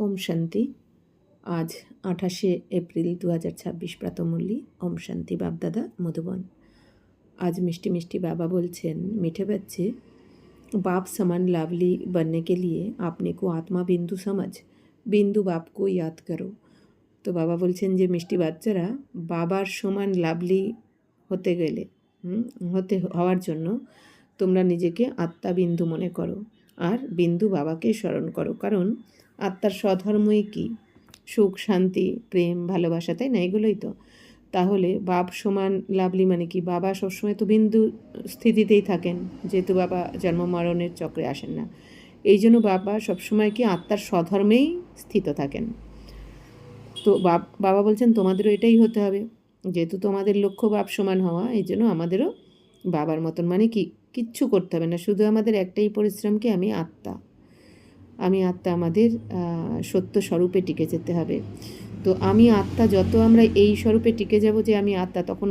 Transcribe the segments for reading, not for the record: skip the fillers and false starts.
ওম শান্তি। আজ 28শে এপ্রিল 2026 প্রাতঃমূল্যি। ওম শান্তি। বাপদাদা মধুবন। आज मिष्टी मिष्टी बाबा बोलছেন, मीठे बच्चे, बाप समान लावली बनने के लिए आपने को आत्मा बिंदु समझ बिंदु बाप को याद करो। তো বাবা বলছেন যে মিষ্টি বাচ্চারা বাবার সমান লাভলি হতে গেলে হওয়ার জন্য তোমরা নিজেকে আত্মা বিন্দু মনে করো আর বিন্দু বাবাকে স্মরণ করো, কারণ আত্মার স্বধর্মই কি? সুখ, শান্তি, প্রেম, ভালোবাসা, তাই না? এগুলোই তো। তাহলে বাপ সমান লাভলি মানে কি? বাবা সবসময় তো বিন্দু স্থিতিতেই থাকেন, যেহেতু বাবা জন্ম মরণের চক্রে আসেন না। এই জন্য বাবা সবসময় কি আত্মার স্বধর্মেই স্থিত থাকেন। তো বাবা বলছেন তোমাদেরও এটাই হতে হবে, যেহেতু তোমাদের লক্ষ্য বাপ সমান হওয়া, এই জন্য আমাদেরও বাবার মতন মানে কি কিচ্ছু করতে হবে না, শুধু আমাদের একটাই পরিশ্রম কি আমি আত্মা আমাদের সত্য স্বরূপে টিকে যেতে হবে। তো আমি আত্মা যত আমরা এই স্বরূপে টিকে যাব যে আমি আত্মা, তখন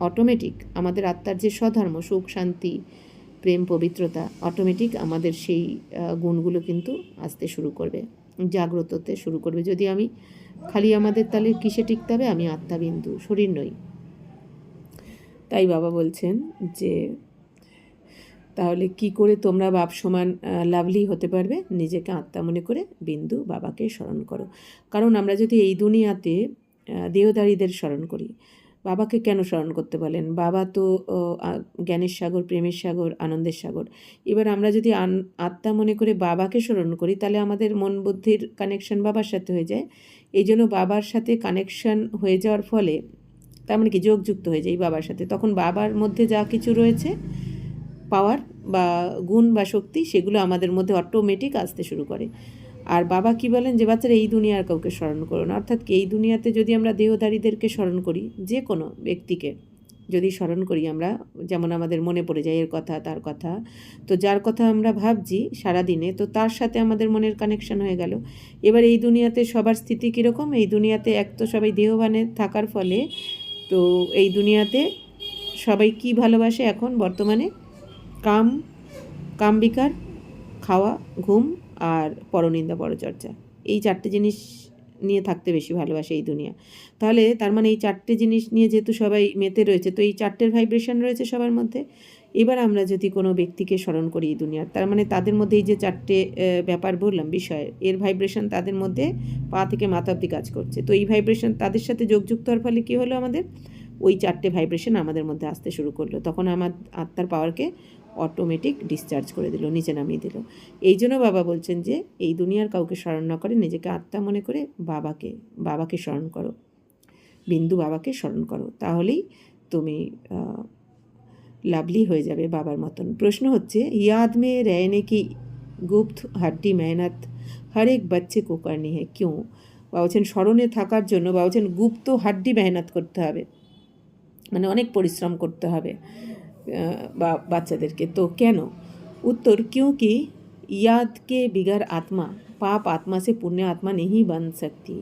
অটোমেটিক আমাদের আত্মার যে স্বধর্ম সুখ, শান্তি, প্রেম, পবিত্রতা, অটোমেটিক আমাদের সেই গুণগুলো কিন্তু আসতে শুরু করবে, জাগ্রত হতে শুরু করবে। যদি আমি খালি আমাদের তাহলে কিসে টিকতে হবে? আমি আত্মা বিন্দু, শরীর নই। তাই বাবা বলছেন যে তাহলে কি করে তোমরা বাপ সমান লাভলি হতে পারবে? নিজেকে আত্মা মনে করে বিন্দু বাবাকে স্মরণ করো। কারণ আমরা যদি এই দুনিয়াতে দেহধারীদের স্মরণ করি, বাবাকে কেন স্মরণ করতে বলেন? বাবা তো জ্ঞানের সাগর, প্রেমের সাগর, আনন্দের সাগর। এবার আমরা যদি আত্মা মনে করে বাবাকে স্মরণ করি, তাহলে আমাদের মন বুদ্ধির কানেকশন বাবার সাথে হয়ে যায়। এই জন্য বাবার সাথে কানেকশন হয়ে যাওয়ার ফলে তার মানে কি যোগযুক্ত হয়ে যায় বাবার সাথে, তখন বাবার মধ্যে যা কিছু রয়েছে পাওয়ার বা গুণ বা শক্তি, সেগুলো আমাদের মধ্যে অটোমেটিক আসতে শুরু করে। আর বাবা কি বলেন যে বাচ্চারা এই দুনিয়ার কাউকে স্মরণ করো না। অর্থাৎ কি এই দুনিয়াতে যদি আমরা দেহধারীদেরকে স্মরণ করি, যে কোনো ব্যক্তিকে যদি স্মরণ করি আমরা, যেমন আমাদের মনে পড়ে যায় এর কথা তার কথা, তো যার কথা আমরা ভাবছি সারাদিনে, তো তার সাথে আমাদের মনের কানেকশন হয়ে গেল। এবার এই দুনিয়াতে সবার স্থিতি কীরকম? এই দুনিয়াতে এক তো সবাই দেহবানে থাকার ফলে, তো এই দুনিয়াতে সবাই কি ভালোবাসে এখন বর্তমানে? কাম বিকার, খাওয়া, ঘুম আর পরনিন্দা পরচর্চা, এই চারটে জিনিস নিয়ে থাকতে বেশি ভালোবাসে এই দুনিয়া। তাহলে তার মানে এই চারটে জিনিস নিয়ে যেহেতু সবাই মেতে রয়েছে, তো এই চারটের ভাইব্রেশন রয়েছে সবার মধ্যে। এবার আমরা যদি কোনো ব্যক্তিকে স্মরণ করি এই দুনিয়ার, তার মানে তাদের মধ্যে এই যে চারটে ব্যাপার বললাম বিষয়, এর ভাইব্রেশন তাদের মধ্যে পা থেকে মাথা অবধি কাজ করছে। তো এই ভাইব্রেশন তাদের সাথে যোগযুক্ত হওয়ার ফলে কী হলো? আমাদের ওই চারটে ভাইব্রেশন আমাদের মধ্যে আসতে শুরু করলো, তখন আমার আত্মার পাওয়ারকে অটোমেটিক ডিসচার্জ করে দিল, নিচে নামিয়ে দিল। এই জন্য বাবা বলছেন যে এই দুনিয়ার কাউকে স্মরণ না করে নিজেকে আত্মা মনে করে বাবাকে স্মরণ করো, বিন্দু বাবাকে স্মরণ করো, তাহলেই তুমি লাভলি হয়ে যাবে বাবার মতন। প্রশ্ন হচ্ছে, ইয়াদ মে रहने की गुप्त हड्डी मेहनत हर एक बच्चे को करनी है क्यों? বা বলছেন স্মরণে থাকার জন্য বা বলছেন গুপ্ত হাড্ডি মেহনত করতে হবে, মানে অনেক পরিশ্রম করতে হবে বা বাচ্চাদেরকে। তো কেন? উত্তর, क्योंकि याद के बिगैर आत्मा पाप आत्मा से पुण्य आत्मा नहीं बन सकती।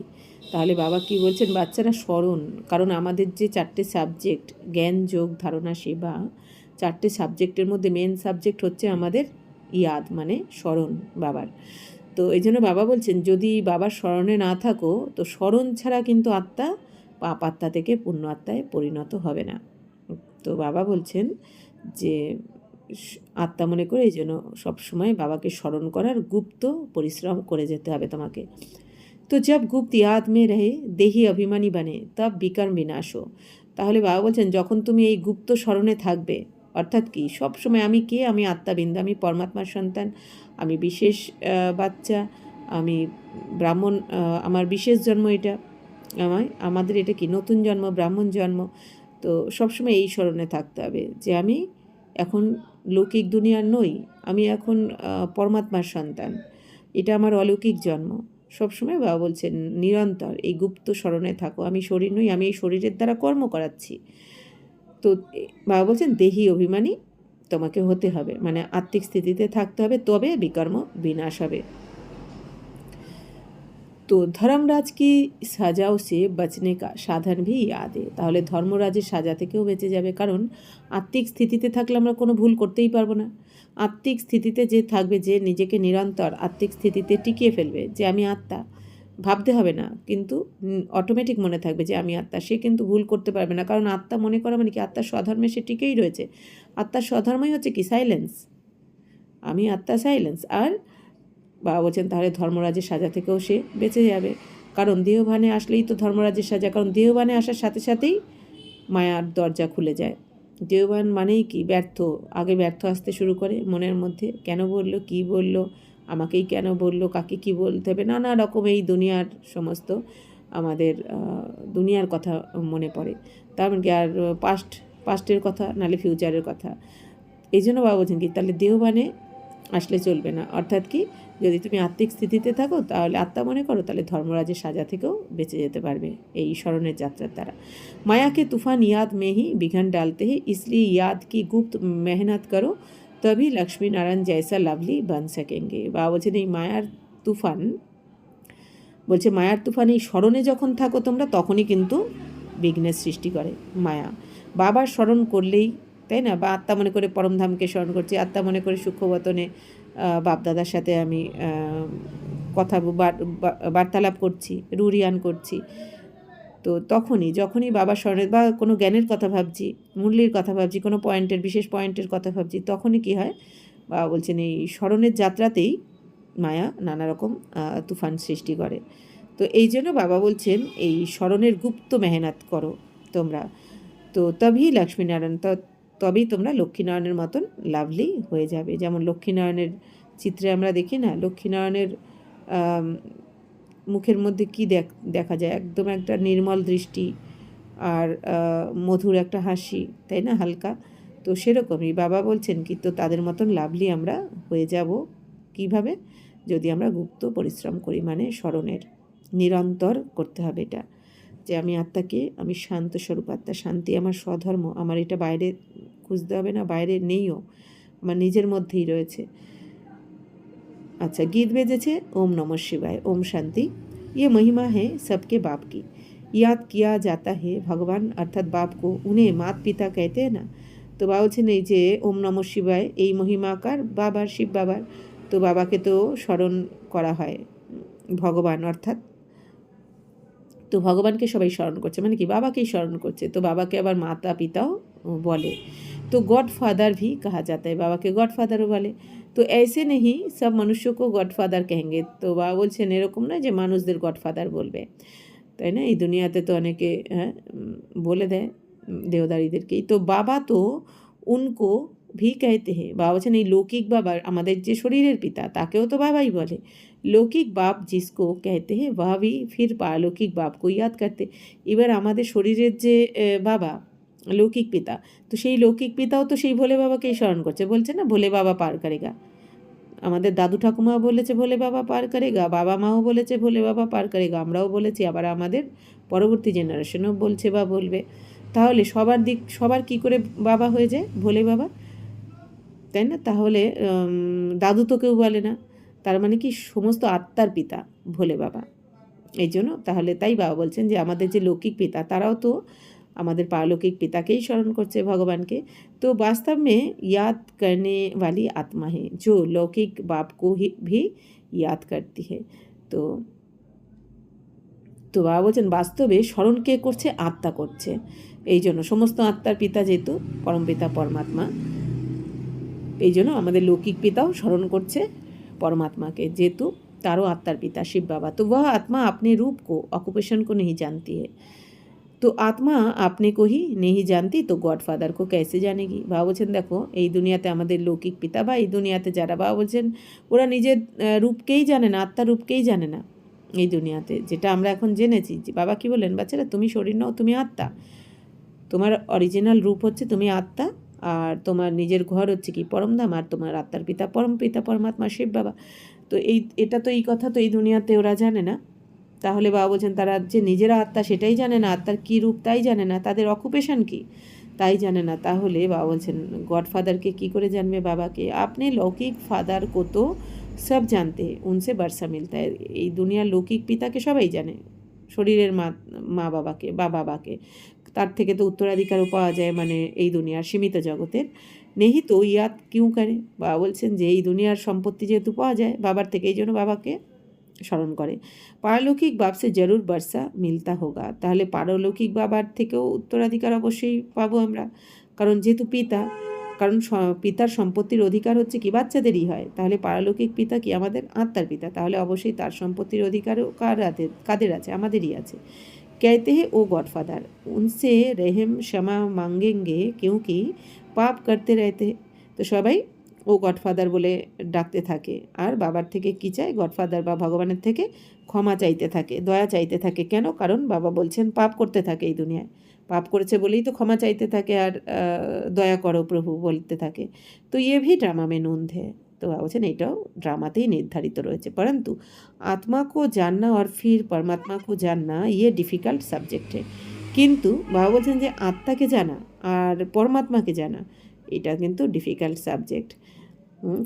তাহলে বাবা কি বলছেন? বাচ্চারা স্মরণ, কারণ আমাদের যে চারটে সাবজেক্ট জ্ঞান, যোগ, ধারণা, সেবা, চারটে সাবজেক্টের মধ্যে মেন সাবজেক্ট হচ্ছে আমাদের ইয়াদ মানে স্মরণ বাবার। তো এই জন্য বাবা বলছেন যদি বাবার স্মরণে না থাকো, তো স্মরণ ছাড়া কিন্তু আত্মা পাপ আত্মা থেকে পুণ্য আত্মায় পরিণত হবে না। তো বাবা বলছেন যে আত্মা মনে করে এই জন্য সবসময় বাবাকে স্মরণ করার গুপ্ত পরিশ্রম করে যেতে হবে তোমাকে। তো জব গুপ্ত ইয়াদ মে রহে দেহি অভিমানী বানে তব বিকর্ম বিনাশ হো। তাহলে বাবা বলছেন যখন তুমি এই গুপ্ত স্মরণে থাকবে, অর্থাৎ কি সবসময় আমি কে? আমি আত্মাবিন্দু, আমি পরমাত্মার সন্তান, আমি বিশেষ বাচ্চা, আমি ব্রাহ্মণ, আমার বিশেষ জন্ম এটা, আমাদের এটা কি নতুন জন্ম, ব্রাহ্মণ জন্ম। তো সবসময় এই স্মরণে থাকতে হবে যে আমি এখন লৌকিক দুনিয়ার নই, আমি এখন পরমাত্মার সন্তান, এটা আমার অলৌকিক জন্ম। সবসময় বাবা বলছেন নিরন্তর এই গুপ্ত স্মরণে থাকো, আমি শরীর নই, আমি এই শরীরের দ্বারা কর্ম করাচ্ছি। তো বাবা বলছেন দেহি অভিমানী তোমাকে হতে হবে, মানে আত্মিক স্থিতিতে থাকতে হবে, তবে বিকর্ম বিনাশ হবে। তো ধর্মরাজ কি সাজাও সে বাঁচনে কা সাধন ভি ইয়াদে, তাহলে ধর্মরাজের সাজা থেকেও বেঁচে যাবে। কারণ আত্মিক স্থিতিতে থাকলে আমরা কোনো ভুল করতেই পারবো না। আত্মিক স্থিতিতে যে থাকবে, যে নিজেকে নিরন্তর আত্মিক স্থিতিতে টিকিয়ে ফেলবে যে আমি আত্মা, ভাবতে হবে না, কিন্তু অটোমেটিক মনে থাকবে যে আমি আত্মা, সে কিন্তু ভুল করতে পারবে না। কারণ আত্মা মনে করা মানে কি, আত্মার স্বধর্মে সে টিকেই রয়েছে। আত্মার স্বধর্মই হচ্ছে কি, সাইলেন্স। আমি আত্মা, সাইলেন্স। আর বাবা বলছেন তাহলে ধর্মরাজের সাজা থেকেও সে বেঁচে যাবে। কারণ দেহভানে আসলেই তো ধর্মরাজের সাজা, কারণ দেহভানে আসার সাথে সাথেই মায়ার দরজা খুলে যায়। দেহবান মানেই কি, ব্যর্থ। আগে ব্যর্থ আসতে শুরু করে মনের মধ্যে, কেন বললো, কি বললো, আমাকেই কেন বললো, কাকে কি বলতে হবে, নানা রকম এই দুনিয়ার সমস্ত আমাদের দুনিয়ার কথা মনে পড়ে। তার মানে কি, আর পাস্টের কথা, নালে ফিউচারের কথা। এই জন্য বাবা বলছেন কি, তাহলে দেহবানে আসলে চলবে না। অর্থাৎ কি, যদি তুমি আত্মিক স্থিতিতে থাকো, তাহলে আত্মা মনে করো, তাহলে ধর্মরাজের সাজা থেকেও বেঁচে যেতে পারবে এই স্মরণের যাত্রার দ্বারা। माया के तूफान याद में ही बिघन डालते हैं, इसलिए याद की गुप्त मेहनत करो, तभी लक्ष्मी नारायण जैसा लवली बन सकेंगे। বাবা বলছেন এই মায়ার তুফান, বলছে মায়ার তুফান, এই স্মরণে যখন থাকো তোমরা, তখনই কিন্তু বিঘ্নের সৃষ্টি করে মায়া। বাবার স্মরণ করলেই, তাই না, বা আত্মা মনে করে পরমধামকে স্মরণ করছি, আত্মা মনে করে সূক্ষ্মবতনে বাপদাদার সাথে আমি কথা বার্তালাপ করছি, রুরিয়ান করছি। তো যখনই বাবার স্মরণে বা কোনো জ্ঞানের কথা ভাবছি, মূল্যের কথা ভাবছি, কোনো পয়েন্টের, বিশেষ পয়েন্টের কথা ভাবছি, তখনই কী হয়, বাবা বলছেন এই স্মরণের যাত্রাতেই মায়া নানা রকম তুফান সৃষ্টি করে। তো এই জন্য বাবা বলছেন এই স্মরণের গুপ্ত মেহনত করো তোমরা, তো তবেই লক্ষ্মীনারায়ণ, তবেই তোমরা লক্ষ্মীনারায়ণের মতন লাভলি হয়ে যাবে। যেমন লক্ষ্মীনারায়ণের চিত্রে আমরা দেখি না, লক্ষ্মীনারায়ণের মুখের মধ্যে কি দেখা যায়, একদম একটা নির্মল দৃষ্টি আর মধুর একটা হাসি, তাই না, হালকা। তো সেরকমই বাবা বলছেন কি, তো তাদের মতন লাভলি আমরা হয়ে যাব কিভাবে, যদি আমরা গুপ্ত পরিশ্রম করি, মানে স্মরণের নিরন্তর করতে হবে এটা, যে আমি আত্মাকে, আমি শান্ত স্বরূপ আত্মা, শান্তি আমার স্বধর্ম, আমার এটা বাইরে খুঁজতে হবে না, বাইরে নেইও, আমার নিজের মধ্যেই রয়েছে। अच्छा, गीत बेजेছে ओम नमः शिवाय, ओम शांति। ये महिमा है सबके बाप की, याद किया जाता है भगवान अर्थात बाप को, उन्हें माता पिता कहते हैं ना। तो बाबा বলছেন এই যে ওম নমঃ শিবায়, এই মহিমাকার বাবার, শিব বাবার। তো বাবাকে তো স্মরণ করা হয়, ভগবান অর্থাৎ, তো ভগবানকে সবাই স্মরণ করছে, মানে কি বাবাকেই স্মরণ করছে। তো বাবাকে আবার মাতা পিতাও বলে। तो गॉड फादर भी कहा जाता है, बाबा के गॉड फादरও বলে। তো ऐसे नहीं सब मनुष्यों को गॉड फादर कहेंगे। তো বাবা বলছেন এরকম না যে মানুষদের গড ফাদার বলবে, তাই না, এই দুনিয়াতে তো অনেকে বলে দেয় দেহদারীদেরকেই। তো বাবা তো উনকো ভি कहते हैं, বাবা বলছেন এই লৌকিক বাবা, আমাদের যে শরীরের পিতা, তাকেও তো বাবাই বলে। লৌকিক বাপ जिसको कहते हैं वह भी फिर पारलौकिक बाप को याद करते। এবার আমাদের শরীরের যে বাবা, লৌকিক পিতা, তো সেই লৌকিক পিতাও তো সেই ভোলে বাবাকেই স্মরণ করছে, বলছে না ভোলে বাবা পার করেগা। আমাদের দাদু ঠাকুমাও বলেছে ভোলে বাবা পার করেগা, বাবা মাও বলেছে ভোলে বাবা পার করেগা, আমরাও বলেছি, আবার আমাদের পরবর্তী জেনারেশনও বলছে বা বলবে। তাহলে সবার কি করে বাবা হয়ে যায় ভোলে বাবা, তাই না? তাহলে দাদু তো কেউ বলে না, তার মানে কি সমস্ত আত্মার পিতা ভোলে বাবা। এই জন্য তাহলে তাই বাবা বলছেন যে আমাদের যে লৌকিক পিতা, তারাও তো আমাদের पारलौकिक পিতাকেই স্মরণ করছে, ভগবানকে। তো वास्तव में याद करने वाली आत्मा है जो लौकिक बाप को ही भी याद करती है। তো বাবা বলছেন বাস্তবে স্মরণ কে করছে, আত্মা করছে। এই জন্য সমস্ত আত্মার পিতা যেহেতু পরমপিতা পরমাত্মা, এই জন্য আমাদের লৌকিক পিতাও স্মরণ করছে परमात्मा के, जेतु तारो आत्मार पिता शिव बाबा। तो वह आत्मा अपने रूप को, ऑक्यूपेशन को नहीं जानती है। तो आत्मा अपने को ही नहीं जानती, तो गॉड फादर को कैसे जानेगी। बाबा बोलছেন দেখো এই দুনিয়াতে আমাদের লৌকিক পিতা বা এই দুনিয়াতে যারা, বাবা বলছেন ওরা নিজের রূপকেই জানে না, আত্মার রূপকেই জানে না এই দুনিয়াতে, যেটা আমরা এখন জেনেছি। যে বাবা কি বলেন, বাচ্চারা তুমি শরীর নও, তুমি আত্মা, তোমার অরিজিনাল রূপ হচ্ছে তুমি আত্মা, আর তোমার নিজের ঘর হচ্ছে কি পরমধাম, আর তোমার আত্মার পিতা পরমপিতা পরমাত্মা শিব বাবা। তো এটা তো এই কথা তো এই দুনিয়াতে ওরা জানে না। তাহলে বাবা বলছেন তারা যে নিজেরা আত্মা সেটাই জানে না, আত্মার কী রূপ তাই জানে না, তাদের অকুপেশন কী তাই জানে না। তাহলে বাবা বলছেন গড ফাদারকে কী করে জানবে, বাবাকে আপনি লৌকিক ফাদার কো তো সব জানতে हैं उनसे वर्षा मिलता है। এই দুনিয়ার লৌকিক পিতাকে সবাই জানে, শরীরের মা বাবাকে বা বাবাকে, তার থেকে তো উত্তরাধিকারও পাওয়া যায়, মানে এই দুনিয়ার সীমিত জগতের। নেহি তো ইয়াদ কিউ করে, বাবা বলছেন যে এই দুনিয়ার সম্পত্তি যেহেতু পাওয়া যায় বাবার থেকে, এই জন্য বাবাকে স্মরণ করে। পারলৌকিক বাপসে জরুর বর্ষা মিলতা হোগা, তাহলে পারলৌকিক বাবার থেকেও উত্তরাধিকার অবশ্যই পাবো আমরা, কারণ যেহেতু পিতা, কারণ পিতার সম্পত্তির অধিকার হচ্ছে কি বাচ্চাদেরই হয়, তাহলে পারলৌকিক পিতা কি আমাদের আত্মার পিতা, তাহলে অবশ্যই তার সম্পত্তির অধিকারও কাদের আছে, আমাদেরই আছে। कहते हैं ओ गॉडफादर उनसे रहम क्षमा मांगेंगे क्योंकि পাপ করতে रहते, তো সবাই ও গডফাদার বলে ডাকতে থাকে, আর বাবার থেকে কী চায়, গডফাদার বা ভগবানের থেকে ক্ষমা চাইতে থাকে, দয়া চাইতে থাকে। কেন? কারণ বাবা বলছেন পাপ করতে থাকে এই দুনিয়ায়, পাপ করেছে বলেই তো ক্ষমা চাইতে থাকে আর দয়া করো প্রভু বলতে থাকে। তো ইয়ে ভি ড্রামা মে নন্দ है, তো বাবা বলছেন এটাও ড্রামাতেই নির্ধারিত রয়েছে। পরন্তু आत्मा को जानना और फिर परमात्मा को जानना ये डिफ़िकाल्ट সাবজেক্ট है, কিন্তু বাবা বলছেন যে আত্মাকে জানা আর পরমাত্মাকে জানা এটা কিন্তু ডিফিকাল্ট সাবজেক্ট,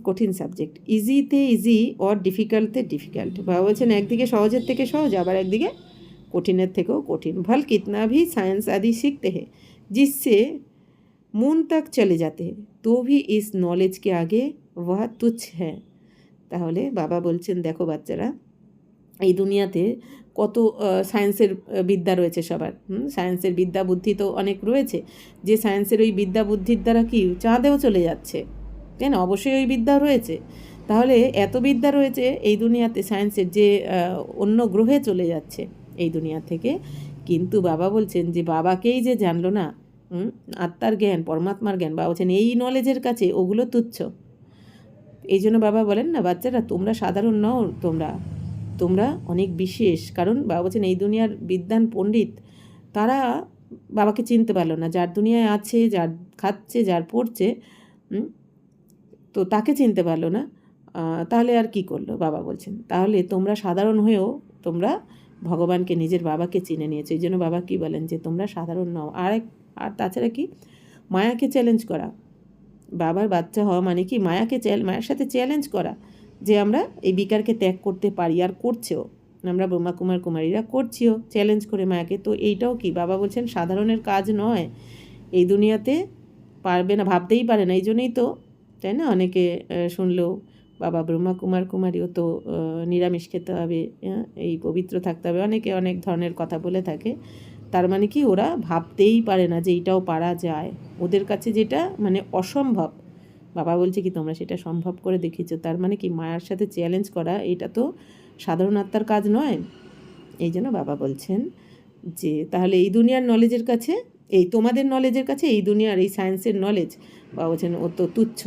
কঠিন সাবজেক্ট। ইজিতে ইজি और ডিফিকাল্টতে ডিফিকাল্ট, বাবা বলছেন একদিকে সহজের থেকে সহজ, আবার একদিকে কঠিনের থেকেও কঠিন। भल कितना भी साइंस आदि सीखते हैं जिससे मून तक चले जाते हैं तो भी इस नॉलेज के आगे वह तुच्छ है। তাহলে বাবা বলছেন দেখো বাচ্চারা, এই দুনিয়াতে কত সায়েন্সের বিদ্যা রয়েছে সবার, সায়েন্সের বিদ্যা বুদ্ধি তো অনেক রয়েছে, যে সায়েন্সের ওই বিদ্যা বুদ্ধির দ্বারা কি চাঁদেও চলে যাচ্ছে, তাই না? অবশ্যই ওই বিদ্যা রয়েছে, তাহলে এত বিদ্যা রয়েছে এই দুনিয়াতে সায়েন্সের, যে অন্য গ্রহে চলে যাচ্ছে এই দুনিয়া থেকে, কিন্তু বাবা বলছেন যে বাবাকেই যে জানলো না, আত্মার জ্ঞান পরমাত্মার জ্ঞান, বাবা বলছেন এই নলেজের কাছে ওগুলো তুচ্ছ। এই জন্য বাবা বলেন না বাচ্চারা তোমরা সাধারণ নও, তোমরা অনেক বিশেষ, কারণ বাবা বলছেন এই দুনিয়ার বিদ্বান পণ্ডিত তারা বাবাকে চিনতে পারলো না, যার দুনিয়ায় আছে, যার খাচ্ছে, যার পড়ছে, তো তাকে চিনতে পারলো না, তাহলে আর কি করলো? বাবা বলছেন তাহলে তোমরা সাধারণ হয়েও তোমরা ভগবানকে, নিজের বাবাকে চিনে নিয়েছো, এই জন্য বাবা কী বলেন যে তোমরা সাধারণ নও। আর তাছাড়া কি, মায়াকে চ্যালেঞ্জ করা, বাবার বাচ্চা হওয়া মানে কি মায়াকে মায়ের সাথে চ্যালেঞ্জ করা, যে আমরা এই বিকারকে ত্যাগ করতে পারি, আর করছেও, আমরা ব্রহ্মা কুমার কুমারীরা করছিও চ্যালেঞ্জ করে মায়াকে। তো এইটাও কি বাবা বলছেন সাধারণের কাজ নয়, এই দুনিয়াতে পারবে না, ভাবতেই পারে না, এই জন্যই তো, তাই না, অনেকে শুনলেও বাবা ব্রহ্মা কুমার কুমারীও তো নিরামিষ খেতে হবে, এই পবিত্র থাকতে হবে, অনেকে অনেক ধরনের কথা বলে থাকে, তার মানে কি ওরা ভাবতেই পারে না যে এইটাও পারা যায়, ওদের কাছে যেটা মানে অসম্ভব, বাবা বলছে কি তোমরা সেটা সম্ভব করে দেখিয়েছো, তার মানে কি মায়ার সাথে চ্যালেঞ্জ করা এটা তো সাধারণ আত্মার কাজ নয়। এই জন্য বাবা বলছেন যে তাহলে এই দুনিয়ার নলেজের কাছে, এই তোমাদের নলেজের কাছে এই দুনিয়ার এই সায়েন্সের নলেজ, বাবা বলছেন ও তো তুচ্ছ।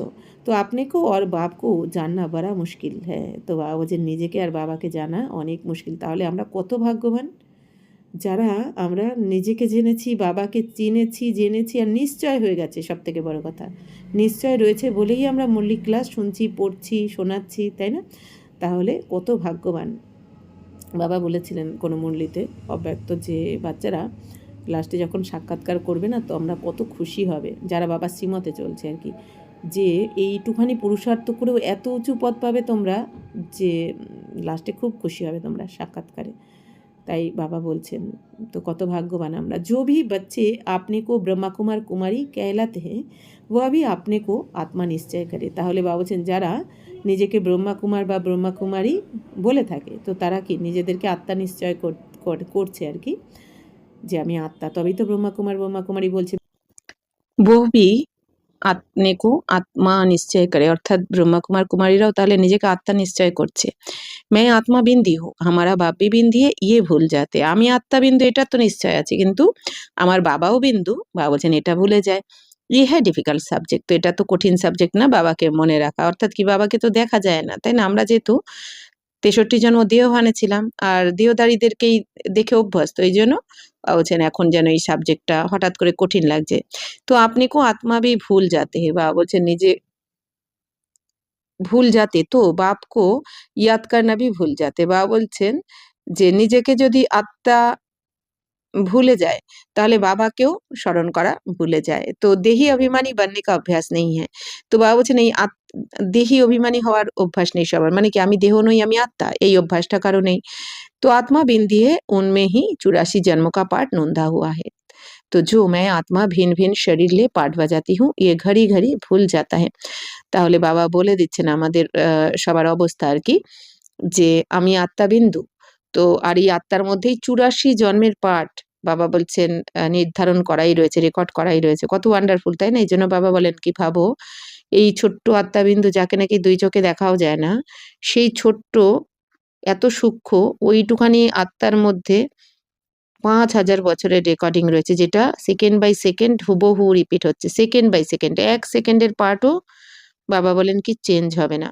তো আপনিকেও আর বাপকেও জানা বড়া মুশকিল হ্যাঁ, তো বাবা বলছেন নিজেকে আর বাবাকে জানা অনেক মুশকিল। তাহলে আমরা কত ভাগ্যবান যারা আমরা নিজেকে জেনেছি, বাবাকে চিনেছি, জেনেছি, আর নিশ্চয় হয়ে গেছে, সব থেকে বড় কথা নিশ্চয় রয়েছে বলেই আমরা মল্লিক ক্লাস শুনছি, পড়ছি, শোনাচ্ছি, তাই না? তাহলে কত ভাগ্যবান। বাবা বলেছিলেন কোনো মুরলিতে অব্যক্ত যে বাচ্চারা লাস্টে যখন সাক্ষাৎকার করবে না, তো আমরা কত খুশি হবে যারা বাবা শ্রীমতে চলছে আর কি, যে এইটুখানি পুরুষার্থ করেও এত উঁচু পদ পাবে তোমরা, যে লাস্টে খুব খুশি হবে তোমরা সাক্ষাৎকারে। তাই বাবা বলছেন তো কত ভাগ্যবান আমরা। जो भी बच्चे अपने को ब्रह्मा कुमार कुमारी कहलाते हैं वह भी अपने को आत्मा निश्चय करे। তাহলে বাবা বলছেন যারা নিজেকে ব্রহ্মা কুমার বা ব্রহ্মা কুমারী বলে থাকে, তো তারা কি নিজেদেরকে আত্মা নিশ্চয় করছে আর কি, যে আমি আত্মা, তবেই তো ব্রহ্মা কুমারী বলছে। वो भी আপনি কো আত্মা নিশ্চয় করে, অর্থাৎ ব্রহ্মা কুমার কুমারীরাও তাহলে নিজেকে আত্মা নিশ্চয় করছে। मैं आत्मा बिंदी हूँ हमारा बाप भी बिंदी है ये भूल जाते, আমি আত্মা বিন্দু এটা তো নিশ্চয় আছে, কিন্তু আমার বাবাও বিন্দু, বাবা বলছেন এটা ভুলে যায়। ये है ডিফিকাল্ট সাবজেক্ট, তো এটা তো কঠিন সাবজেক্ট না বাবাকে মনে রাখা, অর্থাৎ কি বাবাকে তো দেখা যায় না, তাই না? আমরা যেহেতু 63 জন্ম দেহভানে ছিলাম আর দেহধারীদেরকেই দেখে অভ্যস্ত, এই জন্য বলছেন এখন যেন এই সাবজেক্টটা হঠাৎ করে কঠিন লাগছে। তো আপনি কো আত্মা भी भूल जाते हैं, বাবা বলছেন নিজে ভুল যাতে, তো বাপকো ইয়াদ করনা भी भूल जाते, বাবা বলছেন যে নিজেকে যদি আত্মা भूले जाए, তাহলে বাবাকেও স্মরণ করা ভুলে যায়। তো দেহি অভিমানী बनने का अभ्यास नहीं है। তো বাবা বলছেন এই দেহি অভিমানী হওয়ার অভ্যাস নেই সবার। মানে কি আমি দেহ নই, আমি আত্মা, এই অভ্যাসটা কারো নেই। तो आत्मा बिंदी है उनमें ही 84 जन्मों का पाठ नोंदा हुआ है। तो जो मैं आत्मा भिन्न भिन्न शरीर ले पाठ बजाती हूँ ये घड़ी घड़ी भूल जाता है। তাহলে বাবা বলে দিচ্ছেন আমাদের সবার অবস্থা আর কি, যে আমি আত্মা বিন্দু, তো আর এই আত্মার মধ্যেই 84 জন্মের পাঠ বাবা বলছেন নির্ধারণ করাই রয়েছে, রেকর্ড করাই রয়েছে। কত ওয়ান্ডারফুল, তাই না? এই জন্য বাবা বলেন কি, ভাবো এই ছোট্ট আত্মাবিন্দু যাকে নাকি 2 চোখে দেখাও যায় না, সেই ছোট্ট এত সূক্ষ্ম ওইটুখানি আত্মার মধ্যে 5000 বছরের রেকর্ডিং রয়েছে, যেটা সেকেন্ড বাই সেকেন্ড হুবহু রিপিট হচ্ছে। সেকেন্ড বাই সেকেন্ড, 1 সেকেন্ডের পার্টও বাবা বলেন কি চেঞ্জ হবে না।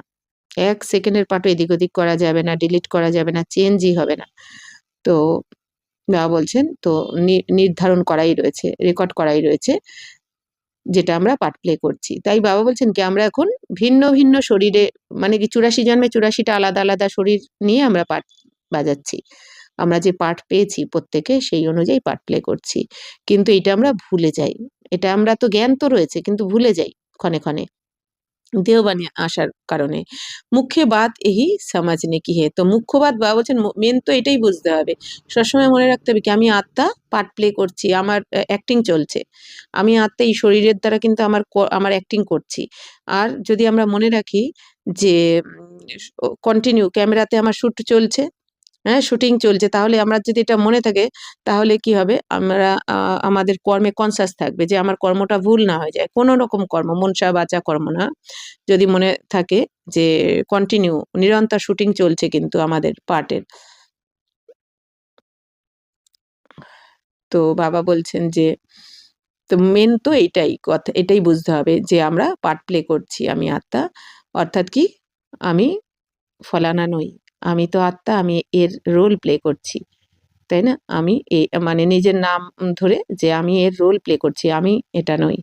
1 সেকেন্ডের পার্টও এদিক ওদিক করা যাবে না, ডিলিট করা যাবে না, চেঞ্জই হবে না। তো বাবা বলছেন তো নির্ধারণ করাই রয়েছে, রেকর্ড করাই রয়েছে, যেটা আমরা পার্ট প্লে করছি। তাই বাবা বলছেন কি আমরা এখন ভিন্ন ভিন্ন শরীরে, মানে কি 84 জন্মে 84টা আলাদা আলাদা শরীর নিয়ে আমরা পার্ট বাজাচ্ছি। আমরা যে পার্ট পেয়েছি প্রত্যেকে সেই অনুযায়ী পার্ট প্লে করছি। কিন্তু এটা আমরা ভুলে যাই। এটা আমরা তো জ্ঞান তো রয়েছে কিন্তু ভুলে যাই ক্ষণে ক্ষণে। দেহবানে আসার কারণে। মুখ্য বাত এই সমাজনে কি হে। তো মুখ্য বাত বাবা বলছেন মেন তো এটাই বুঝতে হবে। সবসময় মনে রাখতে হবে কি আমি আত্মা পার্ট প্লে করছি, আমার অ্যাক্টিং চলছে। আমি আত্মা এই শরীরের দ্বারা কিন্তু আমার অ্যাক্টিং করছি। আর যদি আমরা মনে রাখি যে কন্টিনিউ ক্যামেরাতে আমার শুট চলছে, হ্যাঁ, শুটিং চলছে, তাহলে আমরা যদি এটা মনে থাকে তাহলে কি হবে, আমরা আমাদের কর্মে কনসাস থাকবে যে আমার কর্মটা ভুল না হয়ে যায়। কোনো রকম কর্ম, মনসা বাচা কর্ম না, যদি মনে থাকে যে কন্টিনিউ নিরন্তর শুটিং চলছে কিন্তু আমাদের পার্টের। তো বাবা বলছেন যে তো মেন তো এইটাই কথা, এটাই বুঝতে হবে যে আমরা পার্ট প্লে করছি, আমি আত্মা। অর্থাৎ কি আমি ফলানা নই, আমি তো আত্মা, আমি এর রোল প্লে করছি, তাই না? আমি মানে নিজের নাম ধরে যে আমি এর রোল প্লে করছি, আমি এটা নই।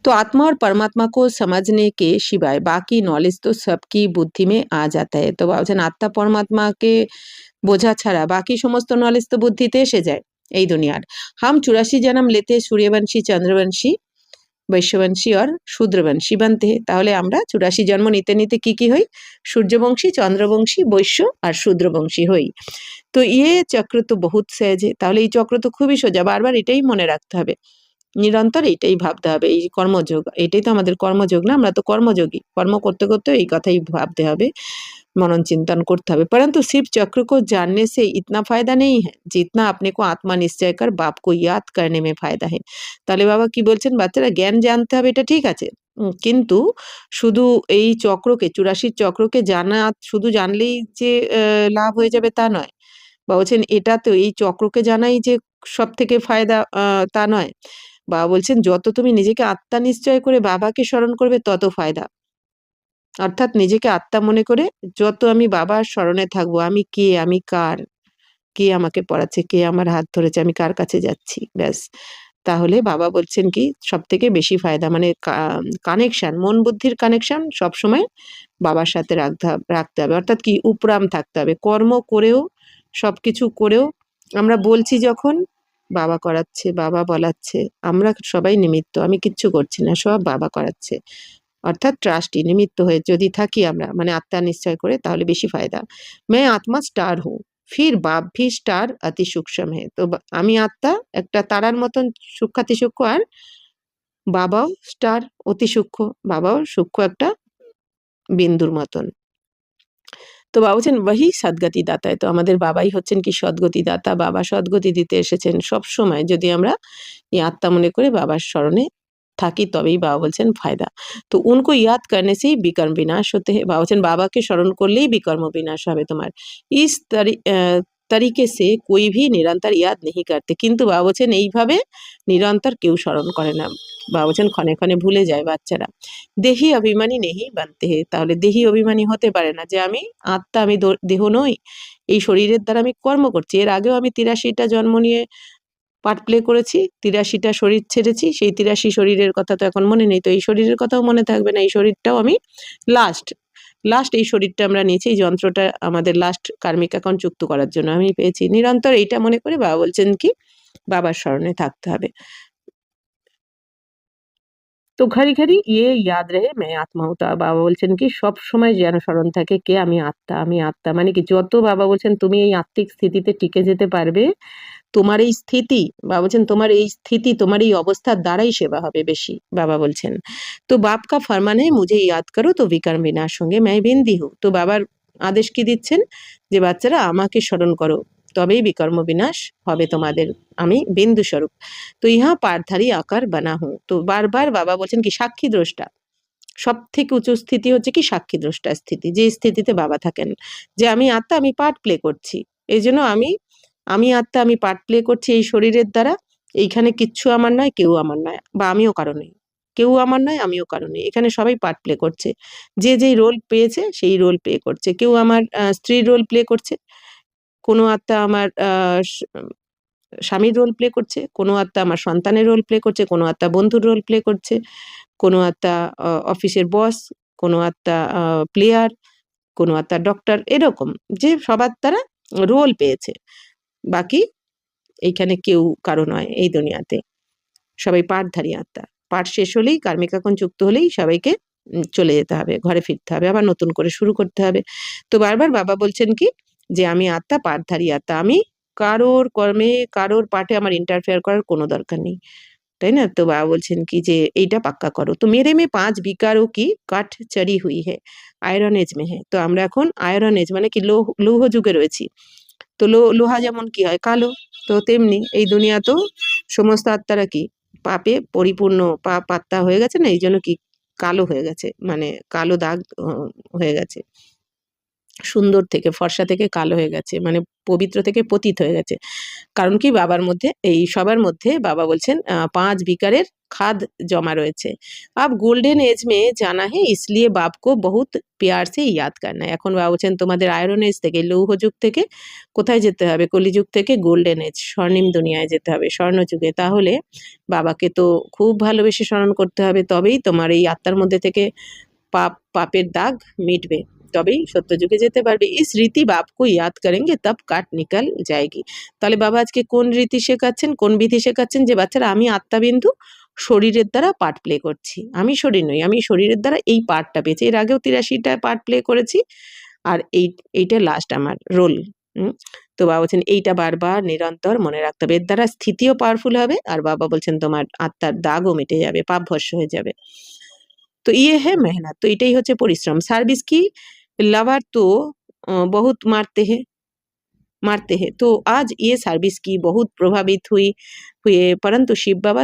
तो आत्मा और परमात्मा को समझने के सिवाय बाकी नॉलेज तो सबकी बुद्धि में आ जाता है। तो বলছেন আত্মা পরমাত্মাকে বোঝা ছাড়া বাকি সমস্ত নলেজ তো বুদ্ধিতে এসে যায় এই দুনিয়ার। हम 84 जन्म लेते सूर्यवंशी चंद्रवंशी বৈশ্যবংশী আর শূদ্রবংশী बनते हैं। তাহলে আমরা 84 জন্ম নিতে নিতে কি হই? সূর্যবংশী, চন্দ্রবংশী, বৈশ্য আর শূদ্রবংশী হই। তো চক্র তো বহুত সহজ है। তাহলে এই চক্র তো খুবই সোজা, বারবার এটাই মনে রাখতে হবে, নিরন্তর এইটাই ভাবতে হবে। এই কর্মযোগ, এটাই তো আমাদের কর্মযোগ না, আমরা তো কর্মযোগী। কর্ম করতে করতে এই কথাই ভাবতে হবে, मनन चिंतन करते হবে। परंतु सिर्फ चक्र को जानने से इतना फायदा नहीं है जितना अपने को आत्मा निश्चय कर बाप को याद करने में फायदा है। তাহলে বাবা কি বলছেন, বাচ্চারা জ্ঞান জানতে হবে এটা ঠিক আছে, কিন্তু শুধু এই চক্রকে 84 চক্রকে জানা, শুধু জানলেই যে লাভ হয়ে যাবে তা নয়। বাবা বলছেন এটা তো এই চক্রকে জানাই যে সব থেকে ফায়দা তা নয়। বাবা বলছেন যত তুমি নিজেকে আত্মা নিশ্চয় করে বাবাকে স্মরণ করবে তত ফায়দা। অর্থাৎ নিজেকে আত্মা মনে করে যত আমি বাবার স্মরণে থাকবো, আমি কে, আমি কার, কে আমাকে পড়াচ্ছে, কে আমার হাত ধরেছে, আমি কার কাছে যাচ্ছি, ব্যাস। তাহলে বাবা বলছেন কি সবথেকে বেশি ফায়দা, মানে কানেকশন, মন বুদ্ধির কানেকশন সবসময় বাবার সাথে রাখতে হবে। অর্থাৎ কি উপরাম থাকতে হবে। কর্ম করেও, সবকিছু করেও আমরা বলছি যখন বাবা করাচ্ছে, বাবা বলাচ্ছে, আমরা সবাই নিমিত্ত, আমি কিচ্ছু করছি না, সব বাবা করাচ্ছে। অর্থাৎ ট্রাস্টি, নিমিত্ত হয়ে যদি থাকি আমরা, মানে আত্মা নিশ্চয় করে, তাহলে বেশি ফায়দা। मैं आत्मा स्टार हूँ फिर बाप भी स्टार अति सूक्ष्म है। তো আমি আত্মা একটা তারার মতন সূক্ষ্মাতি সূক্ষ্ম, আর বাবাও স্টার অতি সূক্ষ্ম, বাবাও সূক্ষ্ম একটা বিন্দুর মতন। তো বাবা বলছেন ওয়াহি সদ্গতি দাতা। তো আমাদের বাবাই হচ্ছেন কি সদ্গতি দাতা। বাবা সদ্গতি দিতে এসেছেন সব সময়। যদি আমরা এই আত্মা মনে করে বাবার স্মরণে থাকি তবেই বাবা বলছেন ফায়দা। তো উनको याद करने से ही विकर्म विनाश होते हैं। বাবা বলছেন বাবাকে স্মরণ করলেই বিকর্ম বিনাশ হবে তোমার। इस तरीके से कोई भी निरंतर याद नहीं करते। কিন্তু বাবা বলছেন এইভাবে নিরন্তর কেউ স্মরণ করে না। বাবা বলছেন ক্ষণে ক্ষণে ভুলে যায় বাচ্চারা। দেহি অভিমানী নেহি বানতে হে। তাহলে দেহি অভিমানী হতে পারে না যে আমি আত্মা, আমি দেহ নই, এই শরীরের দ্বারা আমি কর্ম করছি। এর আগেও আমি 83টা জন্ম নিয়ে পার্ট প্লে করেছি, 83টা শরীর ছেড়েছি, সেই 83 শরীরের কথা তো এখন মনে নেই। তো এই শরীরের কথাও মনে থাকবে না, এই শরীরটাও আমি লাস্ট। লাস্ট এই শরীরটা আমরা নিয়েছি, এই যন্ত্রটা আমাদের লাস্ট কার্মিক অ্যাকাউন্ট যুক্ত করার জন্য আমি পেয়েছি। নিরন্তর এইটা মনে করে বাবা বলছেন কি বাবার স্মরণে থাকতে হবে। তো ঘাড়ি ঘাড়ি ইয়ে ইয়াদ রহে মে আত্মা হূঁ। তা বাবা বলছেন কি সব সময় যেন স্মরণ থাকে কে আমি আত্মা, আমি আত্মা। মানে কি যত বাবা বলছেন তুমি এই আত্মিক স্থিতিতে টিকে যেতে পারবে, তোমার এই স্থিতি, বাবা বলছেন তোমার এই স্থিতি, তোমার এই অবস্থার দ্বারাই সেবা হবে বেশি, বাবা বলছেন। তো বাপ কা ফরমান হ্যায় মুঝে ইয়াদ করো তো বিকর্ম বিনাশ হোঙ্গে मैं बिंदी हूँ। তো বাবার আদেশ কি দিচ্ছেন যে বাচ্চারা আমাকে স্মরণ করো, তবেই বিকর্ম বিনাশ হবে তোমাদের, আমি বিন্দু স্বরূপ। তো ইহা পারধারী আকার বানা হুঁ। তো বারবার বাবা বলছেন কি সাক্ষী দ্রষ্টা, সব থেকে উঁচু স্থিতি হচ্ছে কি সাক্ষী দ্রষ্টা স্থিতি, যে স্থিতিতে বাবা থাকেন যে আমি আত্মা, আমি পার্ট প্লে করছি। এই জন্য আমি আত্মা, আমি পার্ট প্লে করছি এই শরীরের দ্বারা। এইখানে কিচ্ছু আমার নয়, কেউ আমার নয়, বা আমিও কারো নেই। কেউ আমার নয়, আমিও কারো নেই। এখানে সবাই পার্ট প্লে করছে, যে যেই রোল পেয়েছে সেই রোল প্লে করছে। কেউ আমার স্ত্রীর রোল প্লে করছে, কোনো আত্মা আমার স্বামীর রোল প্লে করছে, কোনো আত্মা আমার সন্তানের রোল প্লে করছে, কোনো আত্মা বন্ধুর রোল প্লে করছে, কোনো আত্মা অফিসের বস, কোনো আত্মা প্লেয়ার, কোনো আত্মা ডক্টর, এরকম যে সব আত্মারা রোল পেয়েছে। বাকি এইখানে কেউ কারো নয় এই দুনিয়াতে, সবাই পাঠধারী আত্মা। পাঠ শেষ হলেই কার্মিক অ্যাকাউন্ট যুক্ত হলেই সবাইকে চলে যেতে হবে, ঘরে ফিরতে হবে, আবার নতুন করে শুরু করতে হবে। তো বারবার বাবা বলছেন কি যে আমি আত্মা, পাঠধারী আত্মা, আমি কারোর কর্মে কারোর পাঠে আমার ইন্টারফেয়ার করার কোনো দরকার নেই, তাই না? তো বাবা বলছেন কি যে এইটা পাক্কা করো। তো মেরে মে 5 বিকারও কি কাঠ চড়ি হুই হে, আয়রন এজ মে হে। তো আমরা এখন আয়রন এজ মানে কি লৌহ যুগে রয়েছি। তো লোহা যেমন কি হয় কালো, তো তেমনি এই দুনিয়াতেও সমস্ত আত্মারা কি পাপে পরিপূর্ণ, পাপ আত্মা হয়ে গেছে না, এই জন্য কি কালো হয়ে গেছে, মানে কালো দাগ হয়ে গেছে, সুন্দর থেকে ফর্সা থেকে কালো হয়ে গেছে, মানে পবিত্র থেকে পতিত হয়ে গেছে। কারণ কি বাবার মধ্যে, এই সবার মধ্যে বাবা বলছেন 5 বিকারের খাদ জমা রয়েছে। আব গোল্ডেন এজ মে জানা হে ইসলিয়ে বাপ কো বহুত প্যার সে ইয়াদ করনা। এখন বাবা বলছেন তোমাদের আয়রন এজ থেকে, লৌহ যুগ থেকে কোথায় যেতে হবে, কলিযুগ থেকে গোল্ডেন এজ, স্বর্ণিম দুনিয়ায় যেতে হবে, স্বর্ণযুগে। তাহলে বাবাকে তো খুব ভালোবেসে স্মরণ করতে হবে, তবেই তোমার এই আত্মার মধ্যে থেকে পাপের দাগ মিটবে, তবেই সত্যযুগে যেতে পারবে। এই রীতি বাপকে ইয়াদ করেঙ্গে তব কাট নিকাল যায়গি। তাহলে বাবা আজকে কোন রীতি শেখাচ্ছেন, কোন বিধি শেখাচ্ছেন যে বাচ্চারা আমি আত্মাবিন্দু শরীরের দ্বারা পার্ট প্লে করছি, আমি শরীর নই, আমি শরীরের দ্বারা এই পার্টটা পেয়েছি। এর আগেও 83টা পার্ট প্লে করেছি, আর এইটা লাস্ট আমার রোল। তো বাবা বলছেন এইটা বারবার নিরন্তর মনে রাখতে হবে, এর দ্বারা স্থিতিও পাওয়ারফুল হবে, আর বাবা বলছেন তোমার আত্মার দাগও মিটে যাবে, পাপ ভস্য হয়ে যাবে। তো ইয়ে হ্যাঁ মেহনত, তো এটাই হচ্ছে পরিশ্রম। সার্ভিস কি लवर तो बहुत मारते हैं। तो आज ये सर्विस की बहुत प्रभावित हुए, परंतु शिव बाबा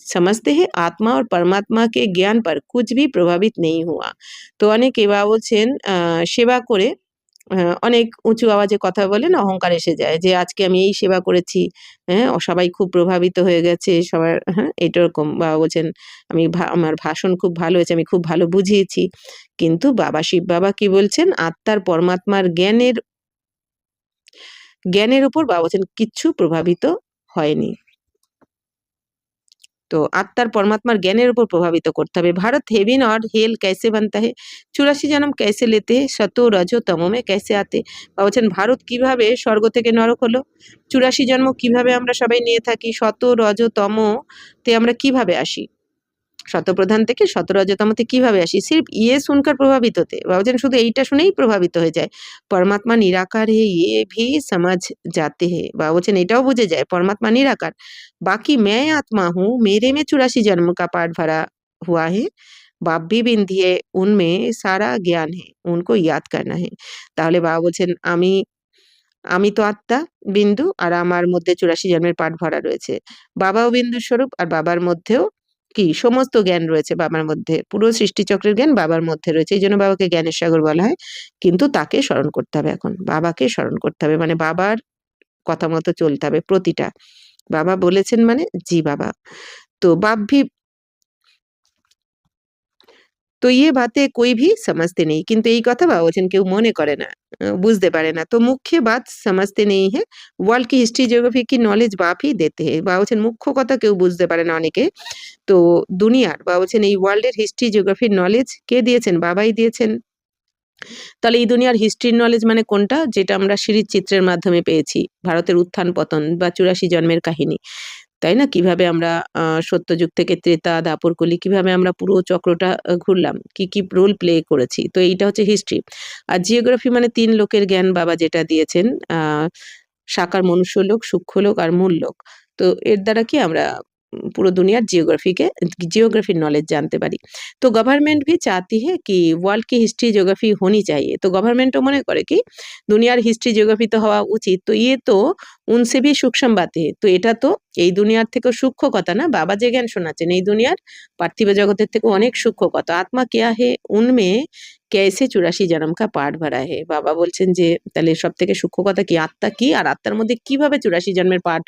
समझते हैं आत्मा और परमात्मा के ज्ञान पर कुछ भी प्रभावित नहीं हुआ। তো অনেকে বাবা বলছেন সেবা করে অনেক উঁচু আওয়াজে কথা বলেন, অহংকার এসে যায় যে আজকে আমি এই সেবা করেছি, হ্যাঁ সবাই খুব প্রভাবিত হয়ে গেছে, সবার, হ্যাঁ এইরকম বাবা বলছেন আমার ভাষণ খুব ভালো হয়েছে, আমি খুব ভালো বুঝিয়েছি। কিন্তু বাবা শিব বাবা কি বলছেন, আত্মার পরমাত্মার জ্ঞানের উপর বাবা বলছেন কিচ্ছু প্রভাবিত হয়নি। তো আত্মার পরমাত্মার জ্ঞানের উপর প্রভাবিত করতে হবে। ভারত হেভেন और हेल कैसे बनता है, 84 जन्म कैसे लेते हैं, सतो रजो तमो में कैसे आते। বাবা বলছেন ভারত কিভাবে স্বর্গ থেকে নরক হলো, 84 জন্ম কিভাবে আমরা সবাই নিয়ে থাকি, শত রজ তম তে আমরা কিভাবে আসি, শতপ্রধান থেকে শতরজতমতে কিভাবে আসি। সির্ফ ইয়ে শুনকার প্রভাবিত হতে, বাবুজান শুধু এইটা শুনেই প্রভাবিত হয়ে যায়। পরমাত্মা নিরাকার হে ইয়ে ভি সমাজ যাতে হে, বাবা বলছেন এটাও বুঝে যায় পরমাত্মা নিরাকার। বাকি मैं आत्मा हूँ, मेरे में 84 जन्म का पाठ भरा हुआ है, बाप भी बिंदी है, उनमें सारा ज्ञान है, उनको याद करना है। তাহলে বাবা বলছেন আমি তো আত্মা বিন্দু, আর আমার মধ্যে 84 জন্মের পাঠ ভরা রয়েছে। বাবাও বিন্দু স্বরূপ, আর বাবার মধ্যেও কি সমস্ত জ্ঞান রয়েছে বাবার মধ্যে, পুরো সৃষ্টিচক্রের জ্ঞান বাবার মধ্যে রয়েছে, এই জন্য বাবাকে জ্ঞানের সাগর বলা হয়। কিন্তু তাকে স্মরণ করতে হবে, এখন বাবাকে স্মরণ করতে হবে, মানে বাবার কথা মতো চলতে হবে প্রতিটা। বাবা বলেছেন মানে জি বাবা। তো বাপ ভি তো ইয়ে বাতে কই ভি সমঝতে নেই, কিন্তু এই কথা বাবা বলছেন কেউ মনে করে না, বুঝতে পারে না। তো মুখ্য বাত সমঝতে নেই হে, ওয়ার্ল্ড কি হিস্ট্রি জিওগ্রাফি কি নলেজ বাপ হি দেতে হে। বাবা বলছেন মুখ্য কথা কেউ বুঝতে পারে না অনেকে। তো দুনিয়ার বাবা বলছেন এই ওয়ার্ল্ডের হিস্ট্রি জিওগ্রাফির নলেজ কে দিয়েছেন, বাবাই দিয়েছেন। তাহলে এই দুনিয়ার হিস্ট্রির নলেজ মানে কোনটা? যেটা আমরা সিরিজ চিত্রের মাধ্যমে পেয়েছি। ভারতের উত্থান পতন বা ৮৪ জন্মের কাহিনী। তাই না? কিভাবে আমরা সত্যযুগ থেকে ত্রেতা, দাপর কলি কিভাবে আমরা পুরো চক্রটা ঘুরলাম। কি রোল প্লে করেছি। তো এইটা হচ্ছে হিস্ট্রি। আর জিওগ্রাফি মানে ৩ লোকের জ্ঞান বাবা যেটা দিয়েছেন। সাকার মনুষ্যলোক, সূক্ষ্মলোক আর মূললোক। তো এর দ্বারা কি আমরা पूरा दुनिया जियोग्राफी नॉलेज जानते पारी। तो गवर्नमेंट भी चाहती है कि वर्ल्ड की हिस्ट्री जियोग्राफी होनी चाहिए। तो गवर्नमेंटও মনে করে কি দুনিয়ার হিস্ট্রি জিওগ্রাফি তো হওয়া উচিত। তো ये तो उनसे भी सूक्ष्म बातें है। তো এটা তো এই দুনিয়ার থেকেও সূক্ষ্ম কথা না। বাবা যে জ্ঞান শোনাচ্ছেন এই দুনিয়ার পার্থিব জগতের থেকে অনেক সূক্ষ্ম কথা। আত্মা क्या है उनमें कैसे 84 जन्म का पार्ट भरा है। বাবা বলছেন যে তাহলে সবথেকে সূক্ষ্ম কথা কি আত্মা কি আর আত্মার মধ্যে কিভাবে 84 জন্মের পার্ট